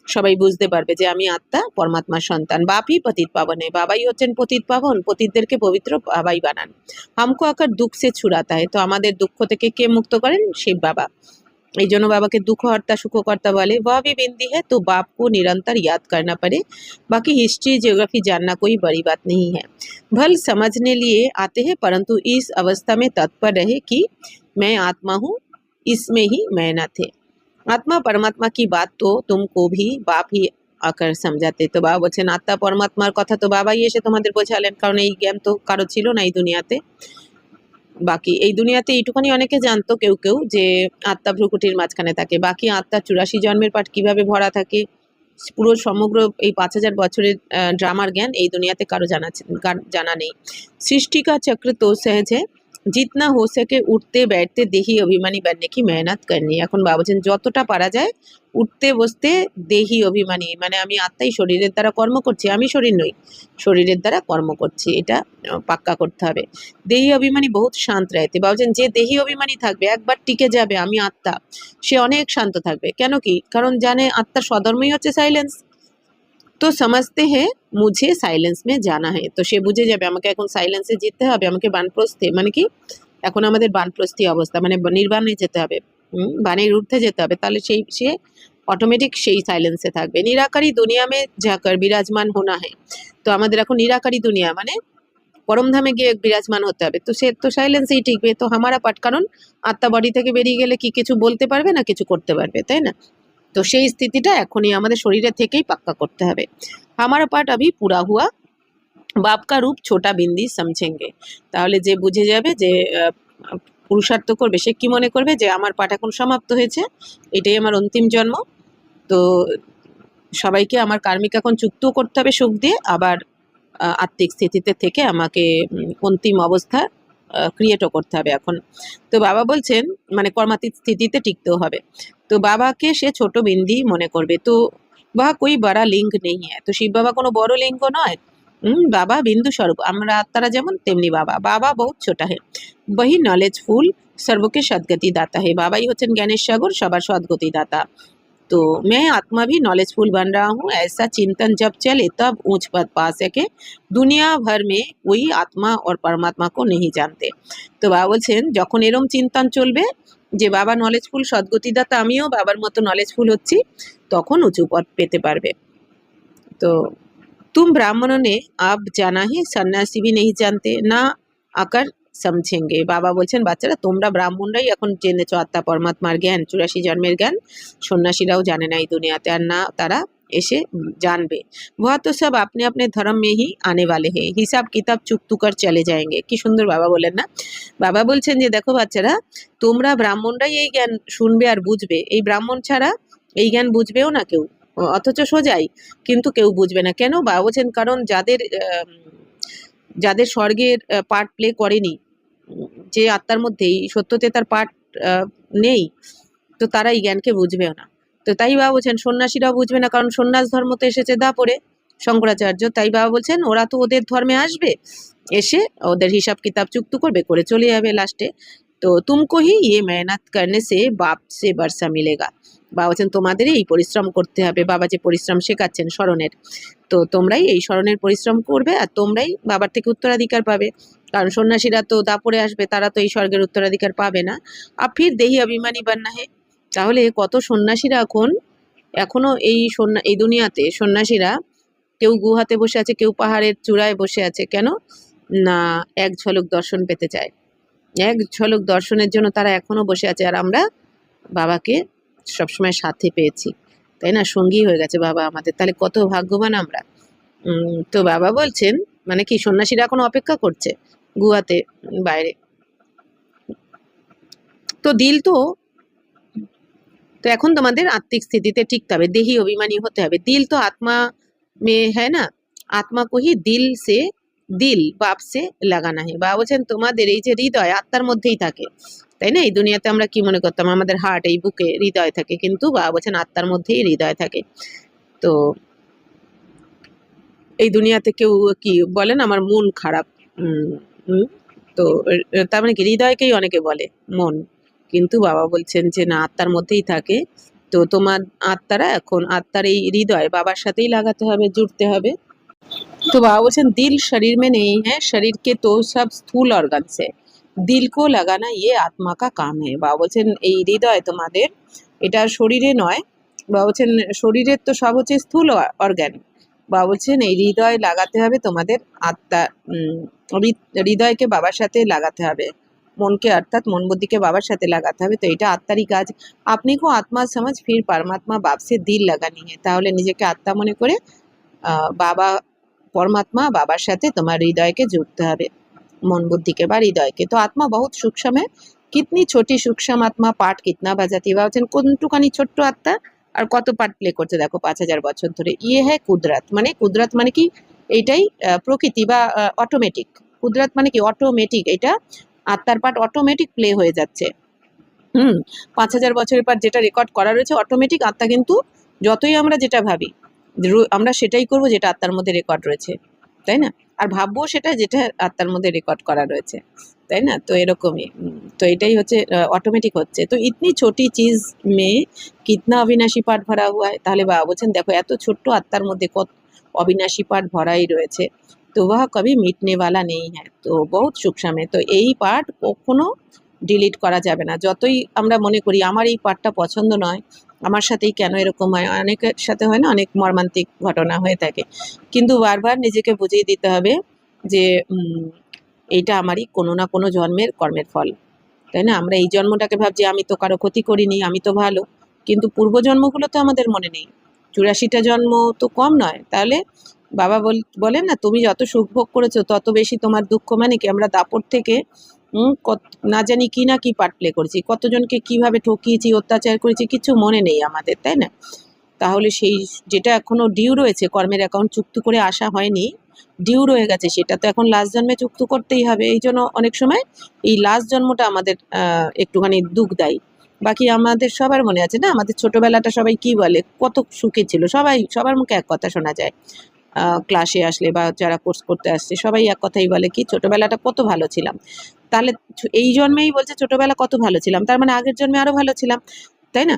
সবাই বুঝতে পারবে যে আমি আত্মা পরমাত্মার সন্তান। বাপই পতিত পাবন, বাবাই হচ্ছেন পতিত পাবন, পতিতদেরকে পবিত্র বাবাই বানান। হামকো আকার দুঃখ সে ছুড়াতা হয়। তো আমাদের দুঃখ থেকে কে মুক্ত করেন? শিব বাবা। এই জন্য বাবাকে দুঃখহর্তা সুখকর্তা বলে। वह भी बिंदी है तो बाप को निरंतर याद करना पड़े, बाकी हिस्ट्री जियोग्राफी जानना कोई बड़ी बात नहीं है। भल समझने लिए आते हैं, परंतु इस अवस्था में तत्पर रहे कि मैं आत्मा हूँ, इसमें ही मैं न थे। আত্মা পরমাত্মা কি বাত তো তুমকো ভি বাপ হি আকার সমঝাতে। তো বাবা বলছেন আত্মা পরমাত্মার কথা তো বাবাই এসে তোমাদের বোঝালেন, কারণ এই জ্ঞান তো কারো ছিল না এই দুনিয়াতে। বাকি এই দুনিয়াতে এইটুখানি অনেকে জানতো কেউ কেউ যে আত্মা ভ্রুকুটির মাঝখানে থাকে, বাকি আত্মা 84 জন্মের পাঠ কিভাবে ভরা থাকে, পুরো সমগ্র এই 5000 বছরের ড্রামার জ্ঞান এই দুনিয়াতে কারো জানা নেই। সৃষ্টি কা চক্র তো সহজ है, जितना हो सके উঠতে बैठते দেহি অভিমানী बनने की मेहनत करनी। এখন বাবা বলছেন যতটা পারা যায় উঠতে বসতে দেহি অভিমানী, মানে আমি আত্মাই শরীরের দ্বারা কর্ম করছি, আমি শরীর নই, শরীরের দ্বারা কর্ম করছি, এটা পাক্কা করতে হবে। দেহি অভিমানী বহুত শান্ত रहते। বাবা বলছেন যে দেহি অভিমানী থাকবে, একবার টিকে যাবে আমি আত্মা, সে অনেক শান্ত থাকবে। কেন কি? কারণ জানে আত্মার স্বধর্মই হচ্ছে সাইলেন্স। তো समझते हैं मुझे साइलेंस में जाना है। তো সে বুঝে যাবে আমাকে এখন সাইলেন্সে যেতে হবে, আমাকে বানপ্রস্থে, মানে কি এখন আমাদের বানপ্রস্থি অবস্থা, মানে নির্বাণে যেতে হবে, বানের ঊর্ধ্বে যেতে হবে। তাহলে সে অটোমেটিক সেই সাইলেন্সে থাকবে। নিরাকারী দুনিয়া মে যাকর বিরাজমান হোনা है। তো আমাদের এখন নিরাকারী দুনিয়া মানে পরমধামে গিয়ে বিরাজমান হতে হবে, তো সে তো সাইলেন্সেই টিকবে। তো হামারা পাঠ, কারণ আত্মা বডি থেকে বেরিয়ে গেলে কি কিছু বলতে পারবে না, কিছু করতে পারবে, তাই না? তো সেই স্থিতিটা এখনই আমাদের শরীরে থেকেই পাক্কা করতে হবে। হামারা পাঠ আভি পুরা হুয়া, বাপ কা রূপ ছোটা বিন্দি সমঝেঙ্গে। তাহলে যে বুঝে যাবে যে পুরুষার্থ করবে সে কি মনে করবে যে আমার পাঠ এখন সমাপ্ত হয়েছে, এটাই আমার অন্তিম জন্ম। তো সবাইকে আমার কার্মিক এখন চুক্তও করতে হবে সুখ দিয়ে, আবার আত্মিক স্থিতিতে থেকে আমাকে অন্তিম অবস্থা ক্রিয়েটও করতে হবে এখন। তো বাবা বলছেন মানে কর্মাতীত স্থিতিতে টিকতেও হবে। তো বাবাকে সে ছোট বিন্দি মনে করবে। তো বা কই বড় লিঙ্গ নেই হ্যাঁ, তো শিব বাবা কোনো বড় লিঙ্গ নয়। বাবা বিন্দু স্বরূপ, আমরা আত্মারা যেমন তেমনি বাবা। বাবা বহুত ছোটা হে, বহি নলেজ ফুল সর্বকে সদ্গতি দাতা হে। বাবাই হচ্ছেন জ্ঞানের সাগর, সবার সদ্গতি দাতা। तो मैं आत्मा भी नॉलेजफुल बन रहा हूँ। ऐसा चिंतन जब चले तब ऊंच पद पा सके। दुनिया भर में कोई आत्मा और परमात्मा को नहीं जानते। তো বাবা বলছেন যখন এরম চিন্তন চলবে যে বাবা নলেজফুল সদ্গতিদাতা, আমিও বাবার মতো নলেজফুল হচ্ছি, তখন উঁচু পদ পেতে পারবে। তো तुम ब्राह्मणों ने अब जाना ही, सन्यासी भी नहीं जानते ना आकर समझेंगे। বাবা বলছেন বাচ্চারা তোমরা ব্রাহ্মণরাই এখন জেনেছো আত্মা পরমাত্মার জ্ঞান, 84 জন্মের জ্ঞান। সন্ন্যাসীরাও জানে না এই দুনিয়াতে, আর না তারা এসে জানবে। वह तो सब अपने अपने धर्म में ही आने वाले हैं, हिसाब किताब चुकतू कर चले जाएंगे। কি সুন্দর বাবা বলেন না। বাবা বলছেন যে দেখো বাচ্চারা, তোমরা ব্রাহ্মণরাই এই জ্ঞান শুনবে আর বুঝবে, এই ব্রাহ্মণ ছাড়া এই জ্ঞান বুঝবেও না কেউ। অথচ সোজাই, কিন্তু কেউ বুঝবে না। কেন? বাবা বলছেন কারণ যাদের যাদের স্বর্গের পার্ট প্লে করেনি, যে আত্মার মধ্যে এই সত্যতে তার পার্ট নেই, তো তারা এই জ্ঞানকে বুঝবেও না। তো তাই বাবা বলছেন সন্ন্যাসীরাও বুঝবে না, কারণ সন্ন্যাস ধর্ম তো এসেছে দাপরে শঙ্করাচার্য। তাই বাবা বলছেন ওরা তো ওদের ধর্মে আসবে, এসে ওদের হিসাব কিতাব চুক্ত করবে, করে চলে যাবে লাস্টে। তো তুমকো হি ইয়ে মেহনত করনে সে বাপ সে বর্ষা মিলেগা। বাবা বলছেন তোমাদেরই এই পরিশ্রম করতে হবে, বাবা যে পরিশ্রম শেখাচ্ছেন স্মরণের, তো তোমরাই এই স্মরণের পরিশ্রম করবে আর তোমরাই বাবার থেকে উত্তরাধিকার পাবে। কারণ সন্ন্যাসীরা তো দাপরে আসবে, তারা তো এই স্বর্গের উত্তরাধিকার পাবে না। আর ফির দেহি অভিমানী বান্না হে। তাহলে কত সন্ন্যাসীরা এখনো এই দুনিয়াতে সন্ন্যাসীরা কেউ গুহাতে বসে আছে, কেউ পাহাড়ের চূড়ায় বসে আছে। কেন না? এক ঝলক দর্শন পেতে চায়, এক ঝলক দর্শনের জন্য তারা এখনো বসে আছে। আর আমরা বাবাকে সবসময় সাথে পেয়েছি, তাই না? সঙ্গী হয়ে গেছে বাবা আমাদের, তাহলে কত ভাগ্যবান আমরা। তো বাবা বলছেন মানে কি সন্ন্যাসীরা এখন অপেক্ষা করছে গুহাতে বাইরে। তো দিল তো এখন তোমাদের আত্মিক স্থিতিতে টিকতে হবে, দেহি অভিমানী হতে হবে। দিল তো আত্মা মে হ্যাঁ না, আত্মা কো হি দিল সে দিল বাপ সে লাগানা হে। বাবা বলছেন তোমাদের এই যে হৃদয় আত্মার মধ্যেই থাকে, তাই না? এই দুনিয়াতে আমরা কি মনে করতাম আমাদের হার্ট এই বুকে হৃদয় থাকে, কিন্তু বাবা বলছেন আত্মার মধ্যেই হৃদয় থাকে। তো এই দুনিয়াতে কেউ কি বলেন আমার মন খারাপ, তো তার মানে কি হৃদয়কেই অনেকে বলে মন, কিন্তু বাবা বলছেন যে না, আত্মার মধ্যেই থাকে। তো তোমার আত্মারা এখন আত্মার এই হৃদয় বাবার সাথেই লাগাতে হবে, জুড়তে হবে। তো বাবা বলছেন দিল শরীর में नहीं है, शरीर के तो सब स्थूल ऑर्गन्स है, दिल को लगाना ये आत्मा का काम है। বাবা বলছেন এই হৃদয় তোমাদের, এটা শরীরে নয়। বাবা বলছেন শরীরের তো সব হচ্ছে স্থূল অর্গান। বাবা বলছেন এই হৃদয় লাগাতে হবে তোমাদের আত্মা, হৃদয়কে বাবার সাথে লাগাতে হবে, মনকে অর্থাৎ মন বুদ্ধিকে বাবার সাথে লাগাতে হবে। তো এটা আত্মারই কাজ। আপনি কো আত্মা সমাজ ফির পরমাত্মা বাপ সে দিল লাগানি है। তাহলে নিজেকে আত্মা মনে করে বাবা পরমাত্মা বাবার সাথে তোমার হৃদয়কে জুড়তে হবে, মন বুদ্ধিকে বা হৃদয়কে। তো আত্মা বহুত সূক্ষ্ম है, কিতনি ছোটি সূক্ষ্ম আত্মা পাঠ কিতনা বাজাতি। ভাবছেন কোনটুকানি ছোট্ট আত্মা আর কত পার্ট প্লে করছে দেখো 5000 বছর ধরে। ইয়ে হ্যাঁ কুদরত, মানে কুদরত মানে কি এইটাই প্রকৃতি বা অটোমেটিক। কুদরত মানে কি অটোমেটিক, এটা আত্মার পার্ট অটোমেটিক প্লে হয়ে যাচ্ছে। 5000 বছরের পর যেটা রেকর্ড করা রয়েছে অটোমেটিক। আত্মা কিন্তু যতই আমরা যেটা ভাবি আমরা সেটাই করব যেটা আত্মার মধ্যে রেকর্ড রয়েছে, তাই না? আর ভাববো সেটা যেটা আত্মার মধ্যে রেকর্ড করা রয়েছে, তাই না? তো এরকমই তো এটাই হচ্ছে অটোমেটিক হচ্ছে। তো ইতনি ছোটি চিজ মে কিতনা অবিনাশী পাঠ ভরা হুয়া है। তাহলে বাবা বলছেন দেখো এত ছোট্ট আত্মার মধ্যে কত অবিনাশী পাঠ ভরাই রয়েছে। তো वह कभी मिटने वाला नहीं है, তো বহুত সূক্ষ্ম है। তো এই পাঠ কখনো ডিলিট করা যাবে না। যতই আমরা মনে করি আমার এই পাঠটা পছন্দ নয়, আমার সাথেই কেন এরকম হয়, অনেকের সাথে হয় না, অনেক মর্মান্তিক ঘটনা হয়ে থাকে, কিন্তু বারবার নিজেকে বুঝিয়ে দিতে হবে যে এইটা আমারই কোনো না কোনো জন্মের কর্মের ফল, তাই না? আমরা এই জন্মটাকে ভাবছি আমি তো কারো ক্ষতি করিনি, আমি তো ভালো, কিন্তু পূর্বজন্মগুলো তো আমাদের মনে নেই। 84টা জন্ম তো কম নয়, তাহলে বাবা বলেন না, তুমি যত সুখ ভোগ করেছো তত বেশি তোমার দুঃখ, মানে কি আমরা দাপট থেকে না জানি কি না কি পার্ট প্লে করেছি, কতজনকে কিভাবে ঠকিয়েছি, অত্যাচার করেছি, কিছু মনে নেই আমাদের, তাই না? তাহলে সেই যেটা এখনো ডিউ রয়েছে, কর্মের অ্যাকাউন্ট চুক্ত করে আসা হয়নি, ডিউ রয়ে গেছে, সেটা তো এখন লাস্ট জন্মে চুক্ত করতেই হবে। এই জন্য অনেক সময় এই লাস্ট জন্মটা আমাদের একটুখানি দুঃখদায়ী। বাকি আমাদের সবার মনে আছে না, আমাদের ছোটবেলাটা সবাই কি বলে, কত সুখে ছিল সবাই, সবার মুখে এক কথা শোনা যায়। ক্লাসে আসলে বা যারা কোর্স করতে আসছে সবাই এক কথাই বলে কি, ছোটবেলাটা কত ভালো ছিলাম। তাহলে এই জন্মেই বলছে ছোটবেলা কত ভালো ছিলাম, তার মানে আগের জন্মে আরো ভালো ছিলাম, তাই না?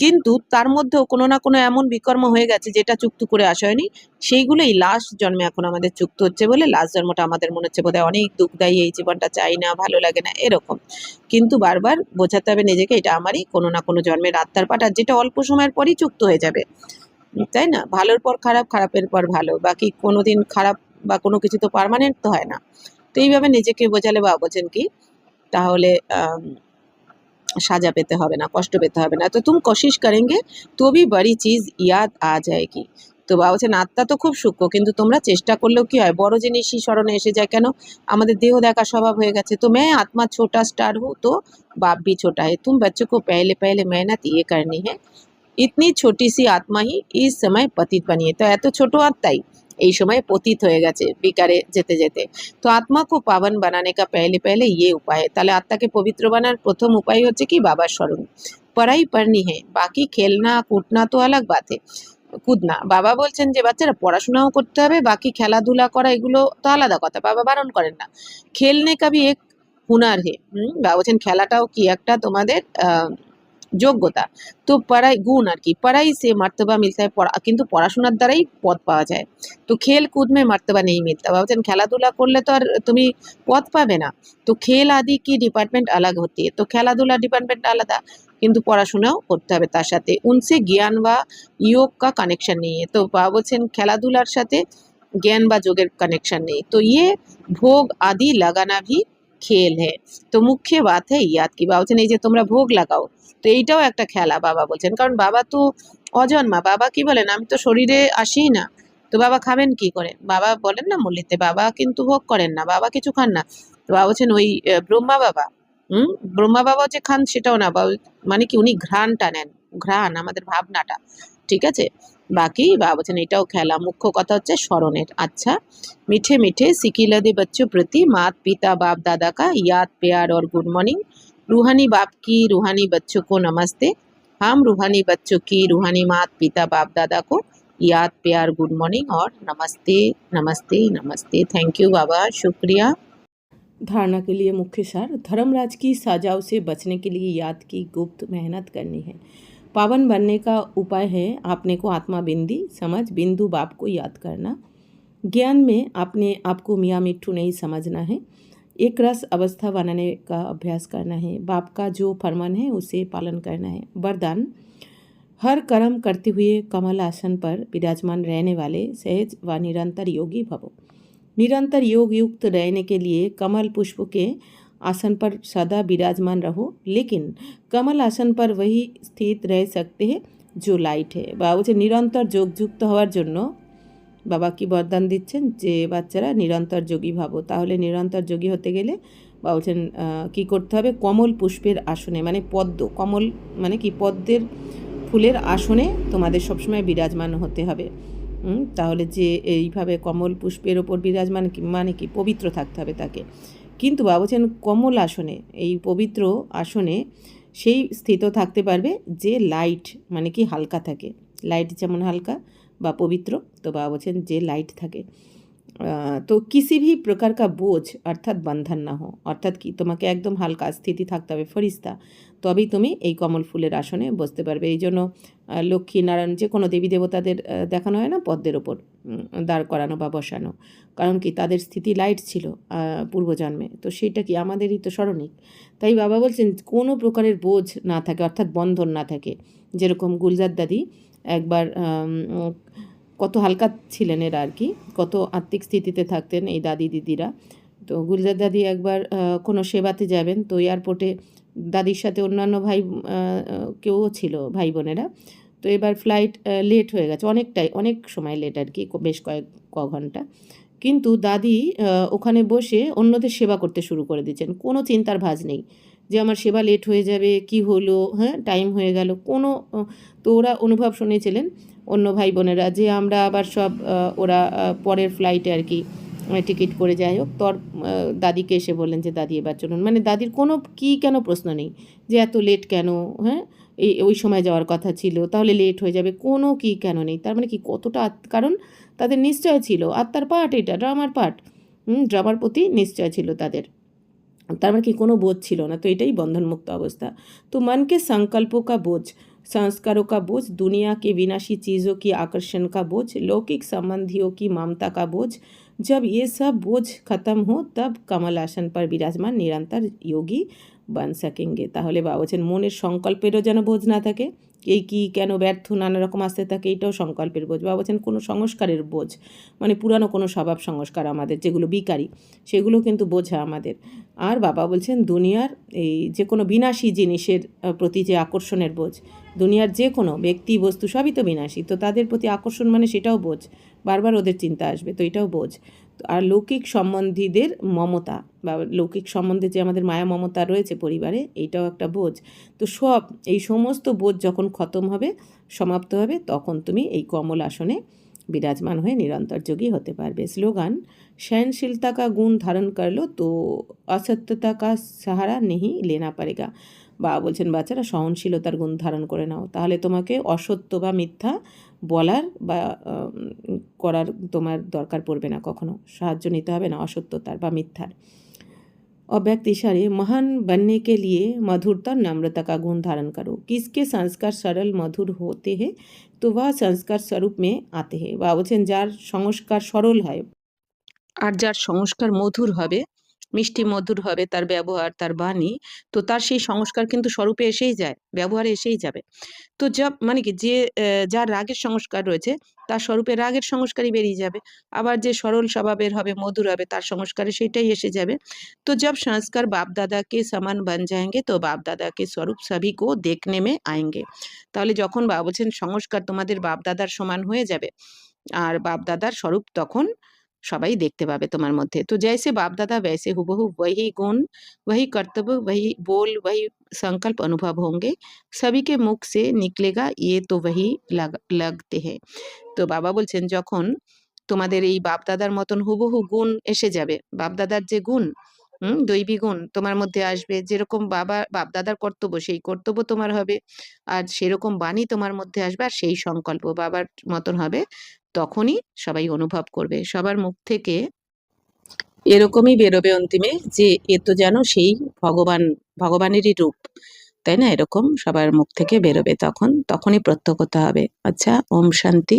কিন্তু তার মধ্যেও কোনো না কোনো এমন বিকর্ম হয়ে গেছে যেটা চুক্ত করে আসা হয়নি, সেইগুলোই লাস্ট জন্মে এখন আমাদের চুক্ত হচ্ছে বলে লাস্ট জন্মটা আমাদের মনে হচ্ছে বোধহয় অনেক দুঃখদায়ী, এই জীবনটা চাই না, ভালো লাগে না, এরকম। কিন্তু বারবার বোঝাতে হবে নিজেকে, এটা আমারই কোনো না কোনো জন্মের আত্মার পাঠ, আর যেটা অল্প সময়ের পরই চুক্ত হয়ে যাবে, তাই না? ভালোর পর খারাপ, খারাপের পর ভালো, বাকি কোনোদিন খারাপ বা কোনো কিছু তো পার্মানেন্ট তো হয় না। তো এইভাবে নিজেকে বোঝালে বা বোঝেন কি, তাহলে সাজা পেতে হবে না, কষ্ট পেতে হবে না। তো তুম কোশিশ করেঙ্গে তো ভি বড়ি চিজ ইয়াদ আ যায়গি। তো বাবা বলছেন আত্মা তো খুব সূক্ষ্ম, কিন্তু তোমরা চেষ্টা করলেও কি হয়, বড় জিনিসই স্মরণে এসে যায়। কেন? আমাদের দেহ দেখা স্বভাব হয়ে গেছে। তো मैं आत्मा छोटा स्टार हूँ तो बाप भी छोटा है। तुम बच्चों को पहले पहले मेहनत ये करनी है, इतनी छोटी सी आत्मा ही इस समय पतित बनी है। तो এত ছোট আত্মাই এই সময় পতিত হয়ে গেছে বিকারে যেতে যেতে। তো আত্মা को पावन बनाने का पहले पहले ये उपाय है। তাহলে আত্মাকে পবিত্র বানার প্রথম উপায় হচ্ছে কি, বাবার স্মরণ। পড়াই পড়নি है, বাকি খেলনা কूटना तो अलग बात है। কুদনা, বাবা বলছেন যে বাচ্চারা পড়াশোনাও করতে হবে, বাকি খেলাধুলা করা এগুলো তো আলাদা কথা, বাবা বারণ করেন না। খেলনে কাবি এক হুনার হে, বাবা বলছেন খেলাটাও কি একটা তোমাদের যোগ্যতা। তো পড়াই গুণ আর কি, পড়াই সে মার্তবা মিলতা है, কিন্তু পড়াশোনার দ্বারাই পদ পাওয়া যায়। তো খেল কুদ মে মার্তবা নেই মিলতা, ভাবছেন খেলাধুলা করলে তো আর তুমি পদ পাবে না। তো খেল আদি কি ডিপার্টমেন্ট আলাদা হতি है, তো খেলাধুলা ডিপার্টমেন্ট আলাদা, কিন্তু পড়াশোনাও করতে হবে তার সাথে। উনসে জ্ঞান বা योग का কানেকশন নেই है, তো বাবা বলছেন খেলাধুলার সাথে জ্ঞান বা যোগের কানেকশন নেই। তো ইয়ে ভোগ আদি লাগানা ভি খেল है। তো মুখ্য বাত है ইয়াদ কি, বাবা বলছেন এই যে তোমরা ভোগ লাগাও, তো এইটাও একটা খেলা বাবা বলছেন, কারণ বাবা তো অজন্মা। বাবা কি বলেন, আমি তো শরীরে আসিই না, তো বাবা খাবেন কি করে? বাবা বলেন না মুরলিতে, বাবা কিন্তু ভোগ করেন না, বাবা কিছু খান না। তো বাবা বলছেন ওই ব্রহ্মা বাবা, হুম, ব্রহ্মা বাবাও যে খান সেটাও না, মানে কি উনি ঘ্রাণটা নেন, ঘ্রাণ আমাদের ভাবনাটা, ঠিক আছে? বাকি বাবা বলছেন এটাও খেলা, মুখ্য কথা হচ্ছে স্মরণের। আচ্ছা, मीठे मीठे सिकिलदे बच्चों प्रति मात पिता बाप दादा का याद प्यार और गुड मॉर्निंग। रूहानी बाप की रूहानी बच्चों को नमस्ते। हम रूहानी बच्चों की रूहानी मात पिता बाप दादा को याद प्यार गुड मॉर्निंग और नमस्ते नमस्ते नमस्ते। थैंक यू बाबा, शुक्रिया। धारणा के लिए मुख्य सार, धर्मराज की सजाओं से बचने के लिए याद की गुप्त मेहनत करनी है। पावन बनने का उपाय है आपने को आत्मा बिंदी समझ बिंदु बाप को याद करना। ज्ञान में अपने आप को मियाँ मिट्ठू नहीं समझना है, एक रस अवस्था बनाने का अभ्यास करना है। बाप का जो फरमान है उसे पालन करना है। वरदान, हर कर्म करते हुए कमल आसन पर विराजमान रहने वाले सहज व निरंतर योगी भवो। निरंतर योग युक्त रहने के लिए कमल पुष्प के आसन पर सदा विराजमान रहो, लेकिन कमल आसन पर वही स्थित रह सकते हैं जो लाइट है। বা বলছে নিরন্তর যোগযুক্ত হওয়ার জন্য বাবা কি বরদান দিচ্ছেন যে বাচ্চারা নিরন্তর যোগী ভাবো। তাহলে নিরন্তর যোগী হতে গেলে বা বলছেন কী করতে হবে, কমল পুষ্পের আসনে, মানে পদ্ম, কমল মানে কি পদ্মের ফুলের আসনে তোমাদের সবসময় বিরাজমান হতে হবে। তাহলে যে এইভাবে কমল পুষ্পের ওপর বিরাজমান মানে কি পবিত্র থাকতে হবে তাকে। কিন্তু বাবা বলছেন কমল আসনে, এই পবিত্র আসনে সেই স্থিত থাকতে পারবে যে লাইট মানে কি হালকা থাকে, লাইট যেমন হালকা বা পবিত্র, তো বাবা বলছেন যে লাইট থাকে। তো किसी भी प्रकार का बोझ অর্থাৎ বন্ধন না হো, অর্থাৎ কি তোমাকে একদম হালকা স্থিতি থাকতে হবে, ফরিস্তা, তবেই তুমি এই কমল ফুলের আসনে বসতে পারবে। এই জন্য লক্ষ্মী নারায়ণ যে কোনো দেবী দেবতাদের দেখানো হয় না পদ্মের ওপর দাঁড় করানো বা বসানো, কারণ কি তাদের স্থিতি লাইট ছিল পূর্বজন্মে, তো সেটা কি আমাদেরই তো স্মরণিক। তাই বাবা বলছেন কোনো প্রকারের বোঝ না থাকে, অর্থাৎ বন্ধন না থাকে। যেরকম গুলজার দাদি একবার কত হালকা ছিলেন এরা আর কি, কত আত্মিক স্থিতিতে থাকতেন এই দাদি দিদিরা। তো গুলজার দাদি একবার কোনো সেবাতে যাবেন, তো এয়ারপোর্টে দাদির সাথে অন্যান্য কেউ ছিল ভাই বোনেরা, তো এবার ফ্লাইট লেট হয়ে গেছে, অনেক সময় লেট আর কি, বেশ ক ঘন্টা। কিন্তু দাদি ওখানে বসে অন্যদের সেবা করতে শুরু করে দিয়েছেন, কোনো চিন্তার ভাঁজ নেই যে আমার সেবা লেট হয়ে যাবে, কি হলো, হ্যাঁ টাইম হয়ে গেল, কোনো তো ওরা অনুভব শুনেছিলেন অন্য ভাই বোনেরা যে আমরা আবার সব ওরা পরের ফ্লাইটে আর কি টিকিট করে যাই হোক, দাদিকে এসে বললেন যে দাদি এবার চলুন, মানে দাদির কোনো কেন প্রশ্ন নেই যে এত লেট কেন, হ্যাঁ ওই সময় যাওয়ার কথা ছিল, তাহলে লেট হয়ে যাবে, কোনো কেন নেই। তার মানে কি কতটা কারণ তাদের নিশ্চয় ছিল, আত্মার পাঠ, এটা ড্রামার পাঠ, ড্রামার প্রতি নিশ্চয় ছিল তাদের, তার মানে কি কোনো বোঝ ছিল না। তো এটাই বন্ধনমুক্ত অবস্থা। তো मन के संकल्पों का बोझ, संस्कारों का बोझ, दुनिया के विनाशी चीज़ों की आकर्षण का बोझ, लौकिक संबंधियों की ममता का बोझ, जब ये सब बोझ खत्म हो तब कमल आसन पर विराजमान निरंतर योगी বান সাকেঙ্গে। তাহলে বাবা বলছেন মনের সংকল্পেরও যেন বোঝ না থাকে, এই কি কেন ব্যর্থ নানা রকম আসতে থাকে, এইটাও সংকল্পের বোঝ। বাবা বলছেন কোনো সংস্কারের বোঝ, মানে পুরানো কোনো স্বভাব সংস্কার আমাদের যেগুলো বিকারী, সেগুলো কিন্তু বোঝা আমাদের। আর বাবা বলছেন দুনিয়ার এই যে কোনো বিনাশী জিনিসের প্রতি যে আকর্ষণের বোঝ, দুনিয়ার যে কোনো ব্যক্তি বস্তু সবই তো বিনাশী, তো তাদের প্রতি আকর্ষণ মানে সেটাও বোঝ, বারবার ওদের চিন্তা আসবে, তো এটাও বোঝ। আর লৌকিক সম্বন্ধীদের মমতা বা লৌকিক সম্বন্ধে যে আমাদের মায়া মমতা রয়েছে পরিবারে, এইটাও একটা বোঝ। তো এই সমস্ত বোঝ যখন খতম হবে, সমাপ্ত হবে, তখন তুমি এই কমল আসনে বিরাজমান হয়ে নিরন্তর যোগী হতে পারবে। স্লোগান, सहनशीलता का गुण धारण कर लो तो असत्यता का सहारा नहीं लेना पड़ेगा। বা বলছেন বাচ্চারা সহনশীলতার গুণ ধারণ করে নাও, তাহলে তোমাকে অসত্য বা মিথ্যা বলার বা করার তোমার দরকার পড়বে না, কখনো সাহায্য নিতে হবে না অসত্যতার বা মিথ্যার। अव्यक्त इशारे महान बनने के लिए मधुरता नम्रता का गुण धारण करो। किसके संस्कार सरल मधुर होते हैं तो वह संस्कार स्वरूप में आते हैं। বা বলছেন যার সংস্কার সরল হয় আর যার সংস্কার মধুর হবে, মিষ্টি মধুর হবে তার ব্যবহার, তার বাণী, তো তার সেই সংস্কার কিন্তু স্বরূপে এসেই যায়, ব্যবহারে এসেই যাবে। তো মানে কি যে যার রাগের সংস্কার রয়েছে তার স্বরূপে রাগের সংস্কারই বেরিয়ে যাবে। আবার যে সরল স্বভাবের হবে, মধুর হবে, তার সংস্কারে সেটাই এসে যাবে। তো जब संस्कार बाप दादा के समान बन जाएंगे तो बाप दादा के स्वरूप सभी को देखने में आएंगे। তাহলে যখন বাবা বলছেন সংস্কার তোমাদের বাপ দাদার সমান হয়ে যাবে, আর বাপ দাদার স্বরূপ তখন সবাই দেখতে পাবে তোমার মধ্যে। তো जैसे बाप दादा वैसे हुबहू वही गुण, वही कर्तव्य, वही बोल, वही संकल्प अनुभव होंगे, सभी के मुख से निकलेगा ये तो वही लगते हैं। তো বাবা বলছেন যখন তোমাদের এই বাপ দাদার মতন হুবহু গুণ এসে যাবে, বাপ দাদার যে গুণ, দৈবী গুণ তোমার মধ্যে আসবে, যেরকম বাপ দাদার কর্তব্য সেই কর্তব্য তোমার হবে, আর সেরকম বাণী তোমার মধ্যে আসবে, আর সেই সংকল্প বাবার মতন হবে, তখনই সবাই অনুভব করবে, সবার মুখ থেকে এরকমই বেরোবে অন্তিমে যে এ তো যেন সেই ভগবানেরই রূপ, তাই না, এরকম সবার মুখ থেকে বেরোবে, তখনই প্রত্যক্ষতা হবে। আচ্ছা, ওম শান্তি।